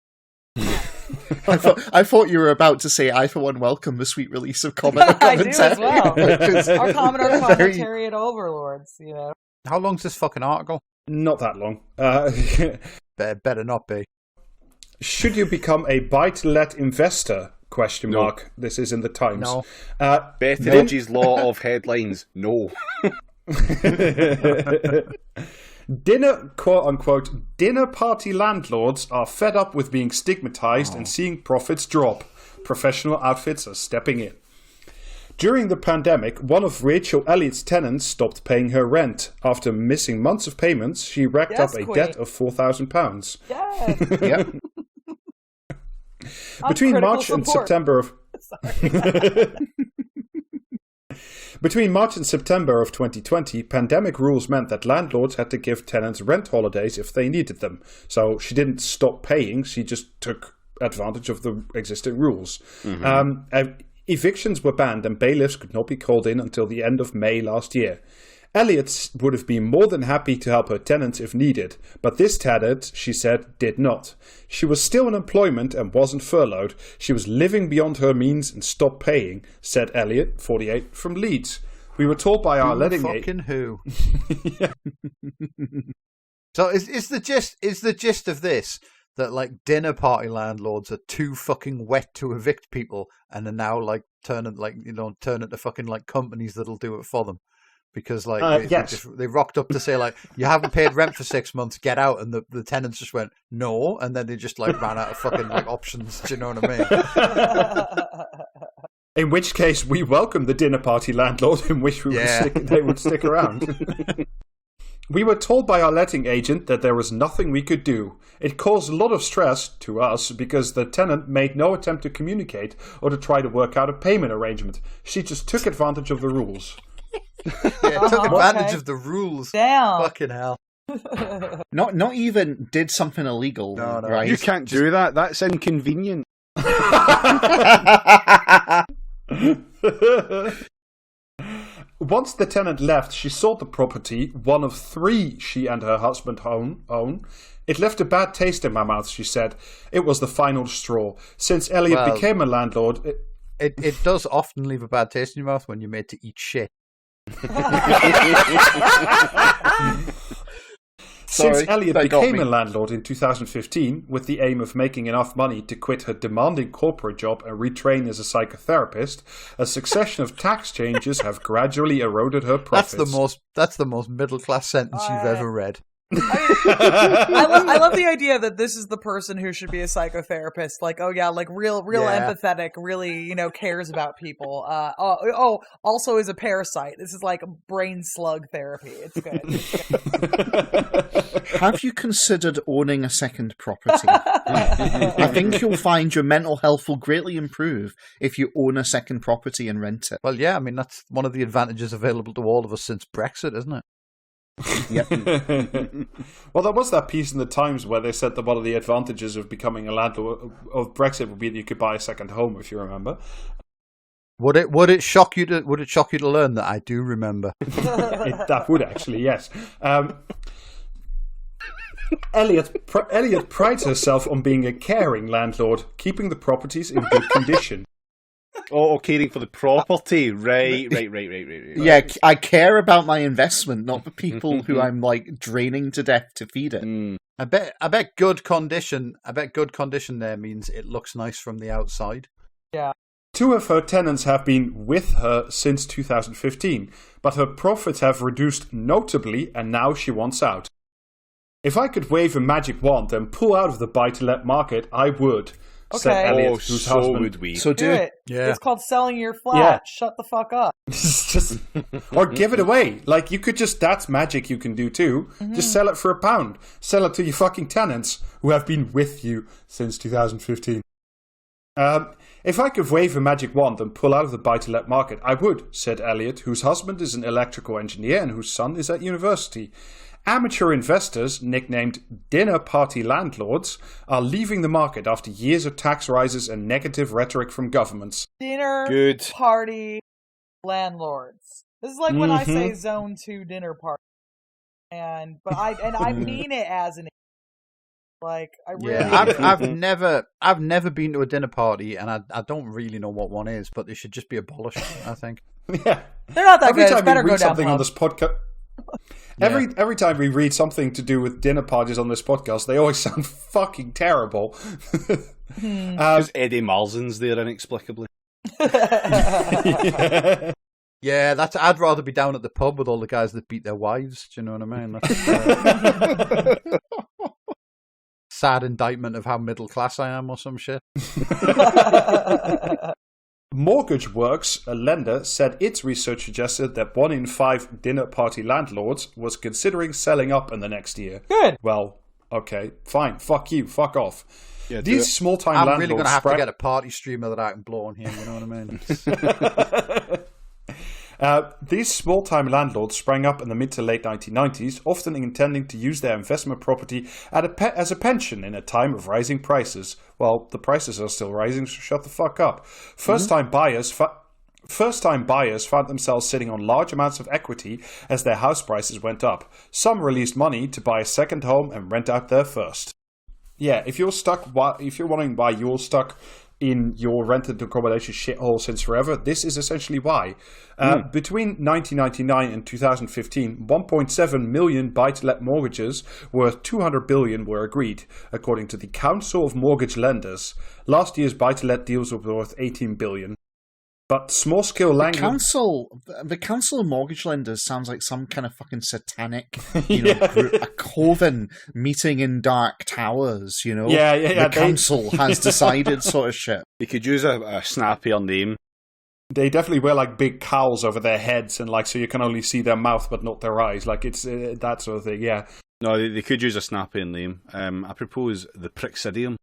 I thought you were about to say, I for one welcome the sweet release of comment or commentary. I do as well. Our comment or commentariat overlords, How long's this fucking article? Not that long. Better not be. Should you become a buy-to-let investor? ? This is in the Times. No. Betteridge's law of headlines. No. Quote-unquote, dinner party landlords are fed up with being stigmatized and seeing profits drop. Professional outfits are stepping in. During the pandemic, one of Rachel Elliott's tenants stopped paying her rent. After missing months of payments, she racked up a debt of £4,000. Yes. Yep. Between March and September of Between March and September of 2020, pandemic rules meant that landlords had to give tenants rent holidays if they needed them. So she didn't stop paying, she just took advantage of the existing rules. Mm-hmm. Evictions were banned and bailiffs could not be called in until the end of May last year. Elliot would have been more than happy to help her tenants if needed, but this tenant, she said, did not. She was still in employment and wasn't furloughed. She was living beyond her means and stopped paying, said Elliot, 48, from Leeds. We were told by our letting agent. Who? So is the gist of this that like dinner party landlords are too fucking wet to evict people and are now like turn into fucking like companies that'll do it for them? Because like they rocked up to say like, you haven't paid rent for 6 months, get out, and the tenants just went no, and then they just like ran out of fucking like options. Do you know what I mean? In which case, we welcome the dinner party landlord in which they would stick around. We were told by our letting agent that there was nothing we could do. It caused a lot of stress to us because the tenant made no attempt to communicate or to try to work out a payment arrangement. She just took advantage of the rules. Took advantage of the rules. Damn. Fucking hell. Not even did something illegal, No. right? You can't do that. That's inconvenient. Once the tenant left, she sold the property, one of 3 she and her husband own. It left a bad taste in my mouth, she said. It was the final straw. Since Elliot became a landlord... It does often leave a bad taste in your mouth when you're made to eat shit. Since Elliot became a landlord in 2015, with the aim of making enough money to quit her demanding corporate job and retrain as a psychotherapist, a succession of tax changes have gradually eroded her profits. That's the most middle class sentence you've ever read. I love the idea that this is the person who should be a psychotherapist. Like, oh yeah, like real empathetic, really, cares about people. Also is a parasite. This is like brain slug therapy. It's good. Have you considered owning a second property? I think you'll find your mental health will greatly improve if you own a second property and rent it. Well, yeah, I mean, that's one of the advantages available to all of us since Brexit, isn't it? Yep. Well, there was that piece in the Times where they said that one of the advantages of becoming a landlord of Brexit would be that you could buy a second home, if you remember. Would it shock you to learn that I do remember? That would actually, yes. Elliot prides herself on being a caring landlord, keeping the properties in good condition. Oh, caring for the property. Right. Yeah, I care about my investment, not the people who I'm draining to death to feed it. I bet good condition. I bet good condition there means it looks nice from the outside. Yeah. 2 of her tenants have been with her since 2015, but her profits have reduced notably, and now she wants out. If I could wave a magic wand and pull out of the buy-to-let market, I would. Said Elliot, whose husband would we. So do it. Yeah. It's called selling your flat. Yeah. Shut the fuck up. Or give it away. Like, you could that's magic you can do too. Just sell it for £1. Sell it to your fucking tenants who have been with you since 2015. If I could wave a magic wand and pull out of the buy-to-let market, I would, said Elliot, whose husband is an electrical engineer and whose son is at university. Amateur investors, nicknamed dinner party landlords, are leaving the market after years of tax rises and negative rhetoric from governments. Dinner party landlords. This is like when I say Zone 2 dinner party. But I mean it as an I really I've never been to a dinner party, and I don't really know what one is, but they should just be abolished, I think. Yeah. They're not that Every good. time It's better we go read down something on this podcast, every time we read something to do with dinner parties on this podcast, they always sound fucking terrible. Because Eddie Marzin's there inexplicably. Yeah, I'd rather be down at the pub with all the guys that beat their wives. Do you know what I mean? That's, sad indictment of how middle class I am, or some shit. Mortgage Works, a lender, said its research suggested that 1 in 5 dinner party landlords was considering selling up in the next year. Good. Well, okay, fine. Fuck you. Fuck off. Yeah, These small-time landlords... I'm really going to have to get a party streamer that I can blow on here, you know what I mean? These small-time landlords sprang up in the mid to late 1990s, often intending to use their investment property as a pension in a time of rising prices. Well, the prices are still rising, so shut the fuck up. First-time buyers found themselves sitting on large amounts of equity as their house prices went up. Some released money to buy a second home and rent out their first. Yeah, if you're wondering why you're stuck in your rented accommodation shithole since forever, this is essentially why. Between 1999 and 2015, 1.7 million buy-to-let mortgages worth $200 billion were agreed, according to the Council of Mortgage Lenders. Last year's buy-to-let deals were worth $18 billion. But small-scale language... The Council of Mortgage Lenders sounds like some kind of fucking satanic, group, a coven meeting in dark towers, you know? Yeah. The council has decided sort of shit. They could use a snappier name. They definitely wear like big cowls over their heads, and so you can only see their mouth but not their eyes. Like it's that sort of thing. Yeah. No, they could use a snappier name. I propose the Prixidium.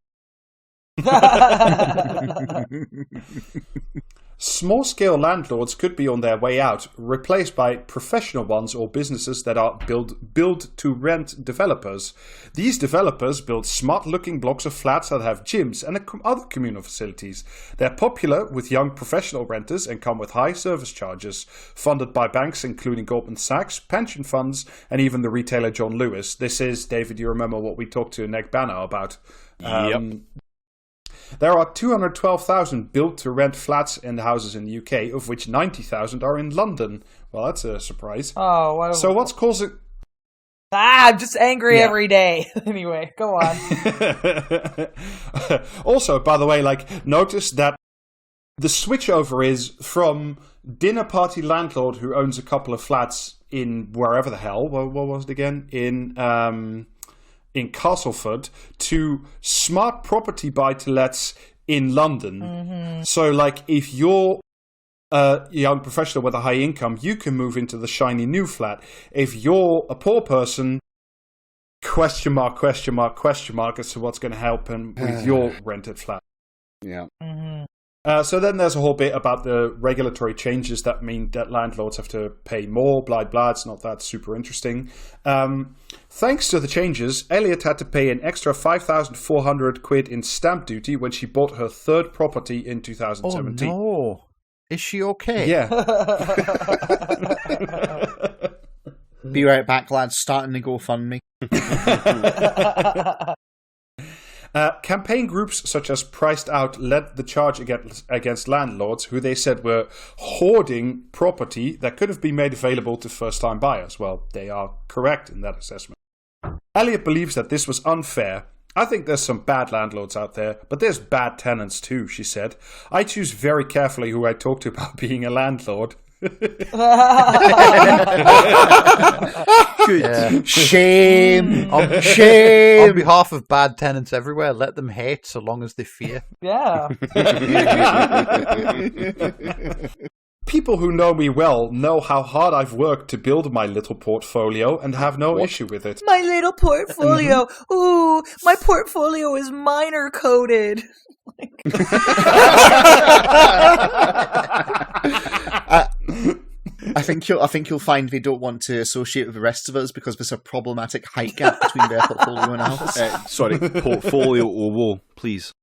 Small-scale landlords could be on their way out, replaced by professional ones or businesses that are build-to-rent developers. These developers build smart-looking blocks of flats that have gyms and other communal facilities. They're popular with young professional renters and come with high service charges, funded by banks including Goldman Sachs, pension funds, and even the retailer John Lewis. This is, David, you remember what we talked to Neg Banner about. Yep. There are 212,000 built-to-rent flats and houses in the UK, of which 90,000 are in London. Well, that's a surprise. Oh, so what's causing... I'm just angry every day. Anyway, go on. Also, by the way, notice that the switchover is from dinner party landlord who owns a couple of flats in wherever the hell, what was it again? In Castleford to smart property buy-to-lets in London. Mm-hmm. So, if you're a young professional with a high income, you can move into the shiny new flat. If you're a poor person, question mark as to what's going to happen with your rented flat. Yeah. Mm-hmm. So then there's a whole bit about the regulatory changes that mean that landlords have to pay more, blah, blah. It's not that super interesting. Thanks to the changes, Elliot had to pay an extra 5,400 quid in stamp duty when she bought her third property in 2017. Oh, no. Is she okay? Yeah. Be right back, lads. Starting to GoFundMe. Campaign groups such as Priced Out led the charge against landlords who they said were hoarding property that could have been made available to first-time buyers. Well, they are correct in that assessment. Elliot believes that this was unfair. I think there's some bad landlords out there, but there's bad tenants too, she said. I choose very carefully who I talk to about being a landlord. Good. Shame. On behalf of bad tenants everywhere, let them hate so long as they fear. Yeah. People who know me well know how hard I've worked to build my little portfolio and have no issue with it. My little portfolio. Ooh, my portfolio is minor coded. I think you'll find they don't want to associate with the rest of us because there's a problematic height gap between their portfolio and ours. Sorry, portfolio owo, please.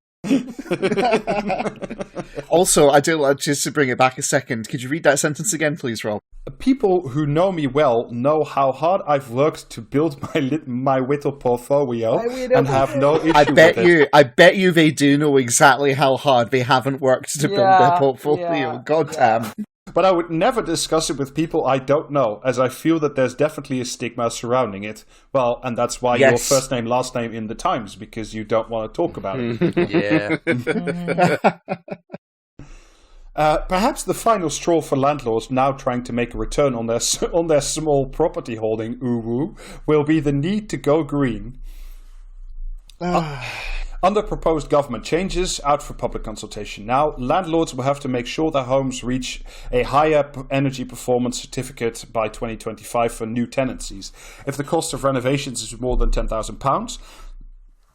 Also, I do just to bring it back a second. Could you read that sentence again, please, Rob? People who know me well know how hard I've worked to build my little portfolio and have no issue with it. I bet you they do know exactly how hard they haven't worked to build their portfolio. Yeah. God damn. But I would never discuss it with people I don't know, as I feel that there's definitely a stigma surrounding it. Well, and that's why your first name, last name in the Times, because you don't want to talk about it. Yeah. Perhaps the final straw for landlords now trying to make a return on their small property holding, will be the need to go green. Under proposed government changes out for public consultation now, landlords will have to make sure their homes reach a higher energy performance certificate by 2025 for new tenancies. If the cost of renovations is more than £10,000,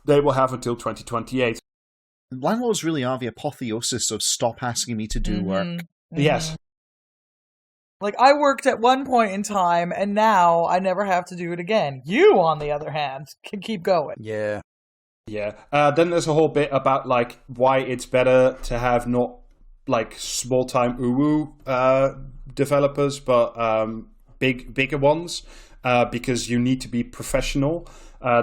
they will have until 2028. Landlords really are the apotheosis of stop asking me to do work. Mm-hmm. Yes. I worked at one point in time, and now I never have to do it again. You, on the other hand, can keep going. Yeah. Yeah. Then there's a whole bit about why it's better to have not small-time developers, but bigger ones, because you need to be professional.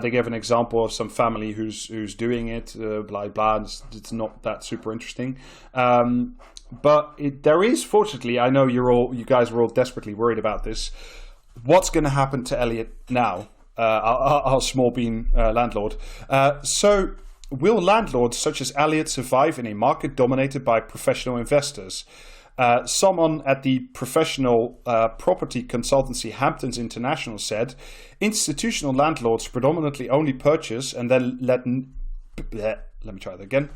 They give an example of some family who's doing it, blah blah. It's not that super interesting, but there is, fortunately, I know you guys were all desperately worried about this. What's going to happen to Elliot now? Our small bean landlord. So, will landlords such as Elliot survive in a market dominated by professional investors? Someone at the professional property consultancy Hamptons International said, institutional landlords predominantly only purchase and then let me try that again.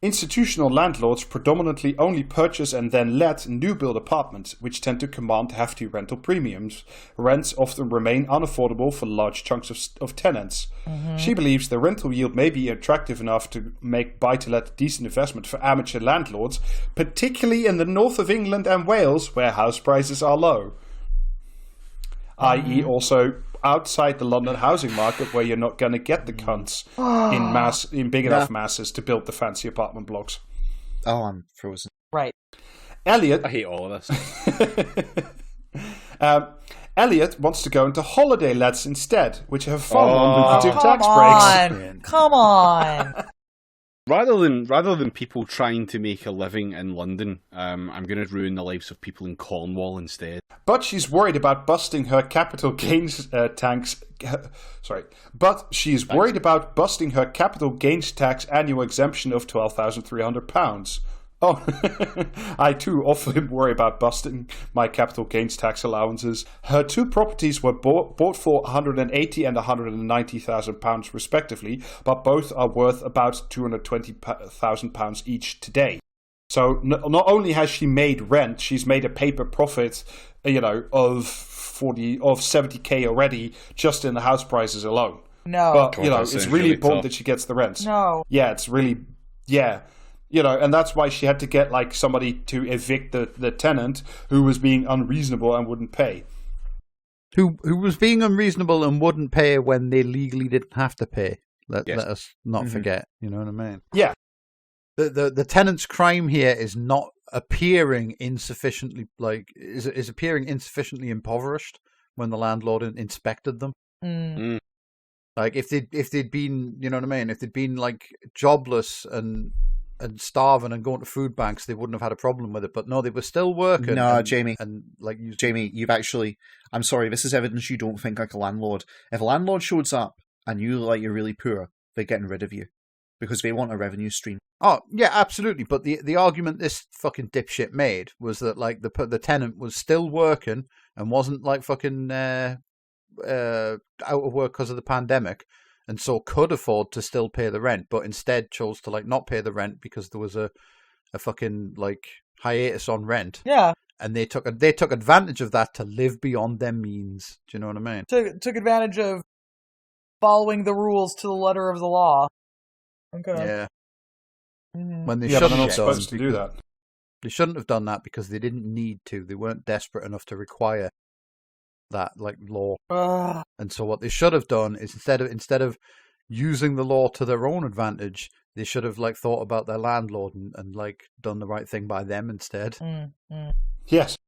Institutional landlords predominantly only purchase and then let new-build apartments, which tend to command hefty rental premiums. Rents often remain unaffordable for large chunks of tenants. She believes the rental yield may be attractive enough to make buy-to-let a decent investment for amateur landlords, particularly in the north of England and Wales, where house prices are low. I.e. also outside the London housing market, where you're not going to get the cunts in big enough masses to build the fancy apartment blocks. Oh, I'm frozen. Right. Elliot, I hate all of this. Elliot wants to go into holiday lets instead, which have far more lucrative tax breaks. Come on. Rather than people trying to make a living in London, I'm going to ruin the lives of people in Cornwall instead. But she's worried about busting her capital gains tax. But she's worried about busting her capital gains tax annual exemption of £12,300. Oh, I too often worry about busting my capital gains tax allowances. Her two properties were bought for £180,000 and £190,000 respectively, but both are worth about £220,000 each today. So not only has she made rent, she's made a paper profit, of 70k already just in the house prices alone. No, but it's really important that she gets the rents. No, yeah, it's really and that's why she had to get somebody to evict the tenant who was being unreasonable and wouldn't pay. Who was being unreasonable and wouldn't pay when they legally didn't have to pay. Let us not forget. You know what I mean? Yeah. The tenant's crime here is not appearing insufficiently is appearing insufficiently impoverished when the landlord inspected them. Like if they'd been, you know what I mean, if they'd been jobless and starving and going to food banks, they wouldn't have had a problem with it. But no, they were still working. No, Jamie. Jamie, you've actually... I'm sorry, this is evidence you don't think like a landlord. If a landlord shows up and you look like you're really poor, they're getting rid of you. Because they want a revenue stream. Oh, yeah, absolutely. But the argument this fucking dipshit made was that, the tenant was still working and wasn't, fucking out of work because of the pandemic, and so could afford to still pay the rent, but instead chose to not pay the rent because there was a fucking hiatus on rent. Yeah. And they took advantage of that to live beyond their means. Do you know what I mean? Took advantage of following the rules to the letter of the law. Okay. Yeah. When they they're shouldn't not have supposed to do that. They shouldn't have done that because they didn't need to. They weren't desperate enough to require that law. And so what they should have done is instead of using the law to their own advantage, they should have thought about their landlord and done the right thing by them instead. Yes.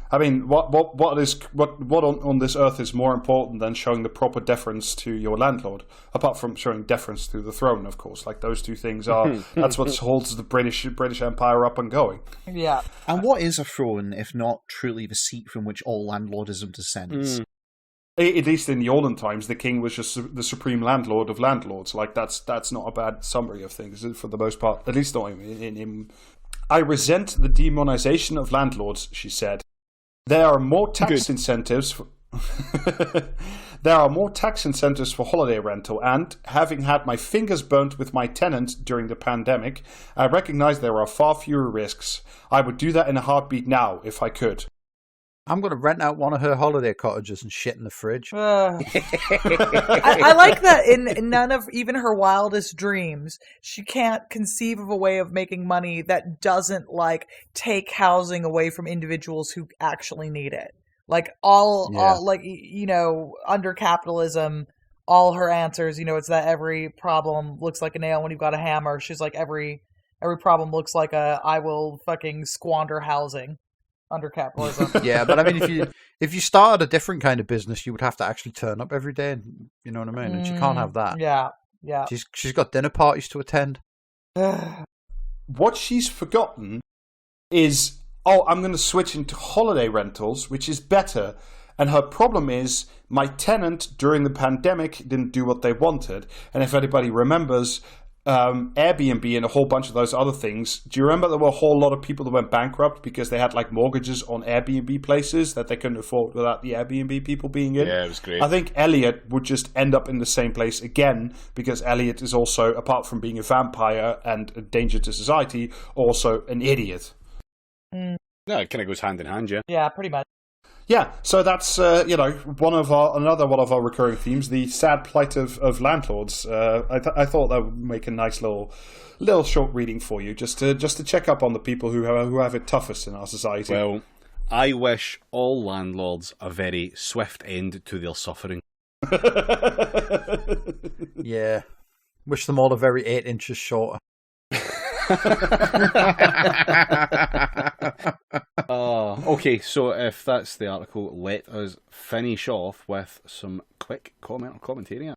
I mean, what on this earth is more important than showing the proper deference to your landlord? Apart from showing deference to the throne, of course. Those two things that's what holds the British Empire up and going. Yeah. And what is a throne if not truly the seat from which all landlordism descends? At least in the olden times, the king was just the supreme landlord of landlords. That's not a bad summary of things for the most part. At least not in I resent the demonization of landlords, she said. There are more tax incentives. There are more tax incentives for holiday rental, and having had my fingers burnt with my tenant during the pandemic, I recognize there are far fewer risks. I would do that in a heartbeat now if I could. I'm going to rent out one of her holiday cottages and shit in the fridge. I like that in none of even her wildest dreams, she can't conceive of a way of making money that doesn't take housing away from individuals who actually need it. Under capitalism, all her answers, it's that every problem looks like a nail when you've got a hammer. She's like, every problem looks like I will fucking squander housing. Under capitalism. Yeah, but I mean, if you started a different kind of business, you would have to actually turn up every day. And, you know what I mean? And she can't have that. Yeah. She's got dinner parties to attend. What she's forgotten is, I'm going to switch into holiday rentals, which is better. And her problem is, my tenant during the pandemic didn't do what they wanted. And if anybody remembers, Airbnb and a whole bunch of those other things. Do you remember there were a whole lot of people that went bankrupt because they had like mortgages on Airbnb places that they couldn't afford without the Airbnb people being in? Yeah, it was great. I think Elliot would just end up in the same place again because Elliot is also, apart from being a vampire and a danger to society, also an idiot. Mm. Yeah, it kind of goes hand in hand, yeah. Yeah, pretty much. Yeah, so that's another one of our recurring themes, the sad plight of landlords. I thought that would make a nice little short reading for you, just to check up on the people who have it toughest in our society. Well, I wish all landlords a very swift end to their suffering. Yeah, wish them all a very 8 inches shorter. Okay, so if that's the article, let us finish off with some quick comment or commentary.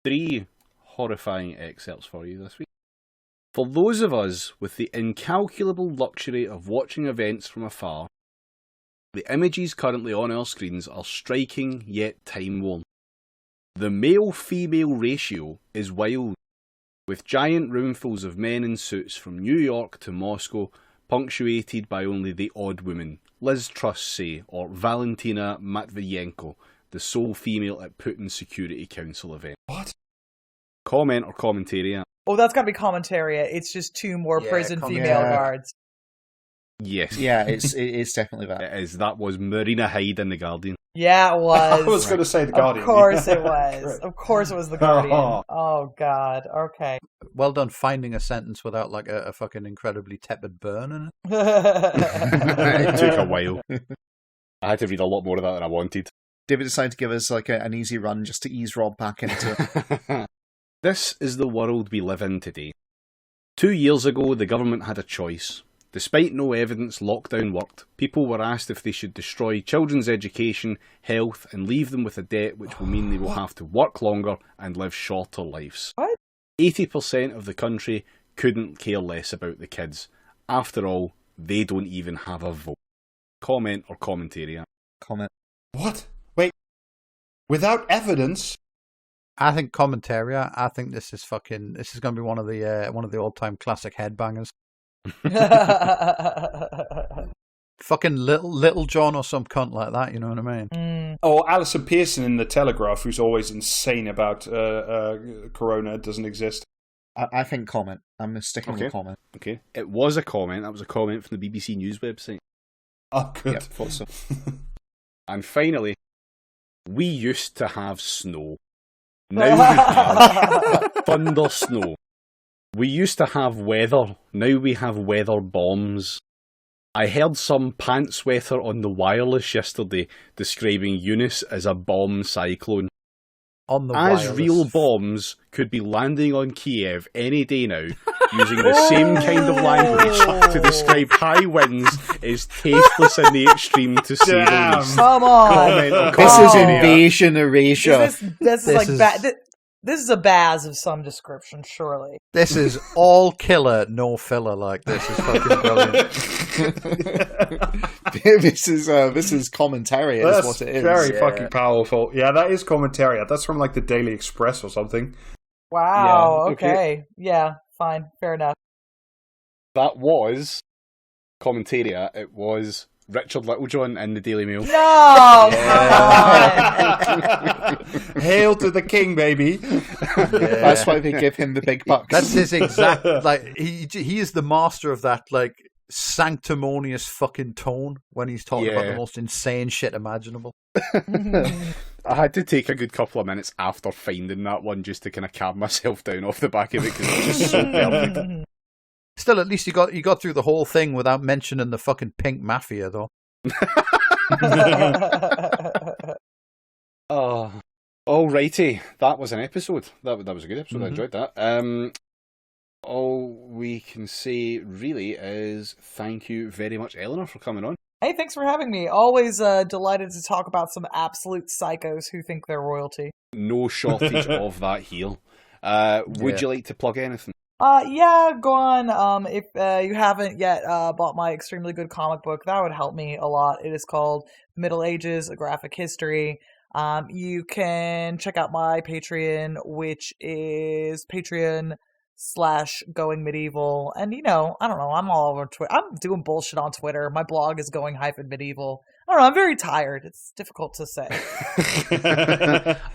3 horrifying excerpts for you this week. For those of us with the incalculable luxury of watching events from afar, the images currently on our screens are striking yet time-worn. The male-female ratio is wild, with giant roomfuls of men in suits from New York to Moscow, punctuated by only the odd woman, Liz Truss, say, or Valentina Matviyenko, the sole female at Putin's Security Council event. What? Comment or commentary? Oh, that's got to be commentary. It's just 2 more prison female guards. Yes. Yeah, it's definitely that. It is. That was Marina Hyde in The Guardian. Yeah, it was. I was going to say The Guardian. Of course it was. Of course it was The Guardian. Oh, God. Okay. Well done finding a sentence without like a fucking incredibly tepid burn in it. It took a while. I had to read a lot more of that than I wanted. David decided to give us like an easy run just to ease Rob back into it. This is the world we live in today. 2 years ago, the government had a choice. Despite no evidence lockdown worked, people were asked if they should destroy children's education, health, and leave them with a debt which will mean they will have to work longer and live shorter lives. What? 80% of the country couldn't care less about the kids. After all, they don't even have a vote. Comment or commentary? Comment. What? Wait. Without evidence? I think commentary. I think this is going to be one of the all-time classic headbangers. Fucking little John or some cunt like that, you know what I mean? Or Alison Pearson in The Telegraph, who's always insane about Corona doesn't exist. I think comment. I'm sticking with comment. Okay. It was a comment. That was a comment from the BBC News website. Oh, good. Yep, thought so. And finally, we used to have snow. Now we have thunder snow. We used to have weather. Now we have weather bombs. I heard some pant sweater on the wireless yesterday describing Eunice as a bomb cyclone. On the As wireless. real bombs could be landing on Kiev any day now, using the same kind of language to describe high winds is tasteless in the extreme, to say the least. Come on. Comment or This is commentary. invasion erasure. This is a Baz of some description, surely. This is all killer, no filler. Like this is fucking brilliant. This is commentary. Is That's what it is. very fucking powerful. Yeah, that is commentary. That's from like the Daily Express or something. Wow, Yeah, okay. okay. Yeah, fine. Fair enough. That was commentaria. It was Richard Littlejohn in the Daily Mail. No! Hail to the king, baby. That's why they give him the big bucks. That's his exact like. He is the master of that like sanctimonious fucking tone when he's talking about the most insane shit imaginable. I had to take a good couple of minutes after finding that one just to kind of calm myself down off the back of it because it was just so perfect. Still, at least you got through the whole thing without mentioning the fucking pink mafia, though. Oh, alrighty. That was an episode. That was a good episode. I enjoyed that. All we can say really is thank you very much, Eleanor, for coming on. Hey, thanks for having me. Always delighted to talk about some absolute psychos who think they're royalty. No shortage of that here. Would you like to plug anything? Yeah, go on. If you haven't yet bought my extremely good comic book, that would help me a lot. It is called Middle Ages, A Graphic History. You can check out my Patreon, which is /going medieval. And, I don't know, I'm all over Twitter. I'm doing bullshit on Twitter. My blog is going -medieval. I don't know, I'm very tired. It's difficult to say.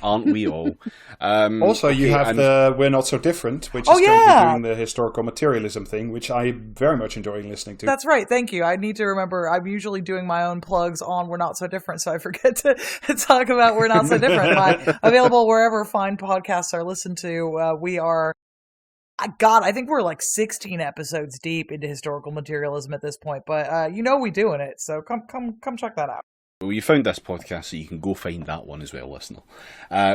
Aren't we all? Also, you have the We're Not So Different, which is currently doing the historical materialism thing, which I very much enjoy listening to. That's right, thank you. I need to remember, I'm usually doing my own plugs on We're Not So Different, so I forget to talk about We're Not So Different. Available wherever fine podcasts are listened to. We are... God, I think we're like 16 episodes deep into historical materialism at this point, but we doing it, so come check that out. Well, you found this podcast, so you can go find that one as well, listener.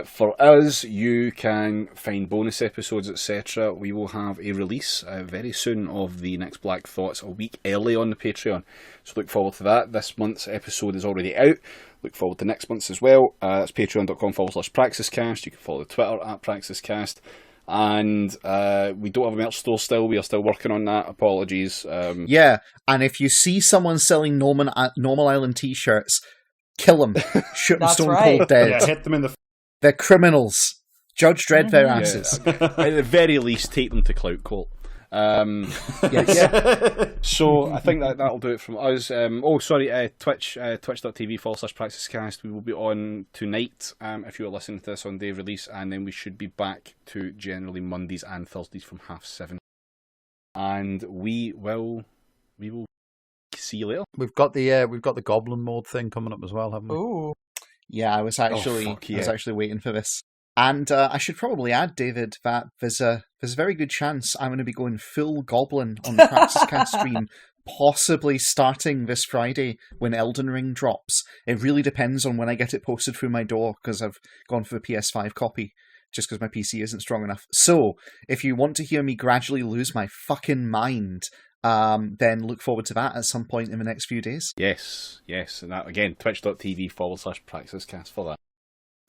For us, you can find bonus episodes, etc. We will have a release very soon of the next Black Thoughts a week early on the Patreon, so look forward to that. This month's episode is already out. Look forward to next month's as well. That's patreon.com/praxiscast. You can follow the Twitter @praxiscast. And we don't have a merch store still. We are still working on that. Apologies. Yeah, and if you see someone selling Normal Island t-shirts, kill them. Shoot them stone cold dead. Yeah, hit them in the... They're criminals. Judge Dredd their asses. Yeah. At the very least, take them to Clout Court. Yes. So I think that'll do it from us. Twitch.tv/praxiscast. We will be on tonight if you are listening to this on day of release, and then we should be back to generally Mondays and Thursdays from 7:30. And we will see you later. We've got the goblin mode thing coming up as well, haven't we? Ooh. Yeah, I was actually waiting for this. And I should probably add, David, that there's a very good chance I'm going to be going full goblin on the PraxisCast stream, possibly starting this Friday when Elden Ring drops. It really depends on when I get it posted through my door, because I've gone for the PS5 copy, just because my PC isn't strong enough. So, if you want to hear me gradually lose my fucking mind, then look forward to that at some point in the next few days. Yes. And that, again, twitch.tv/praxiscast for that.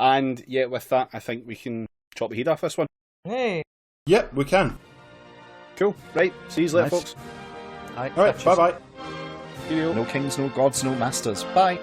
And yeah, with that, I think we can chop the head off this one. Hey. Yep, we can. Cool. Right. See you later, folks. All right. Bye-bye. No kings, no gods, no masters. Bye.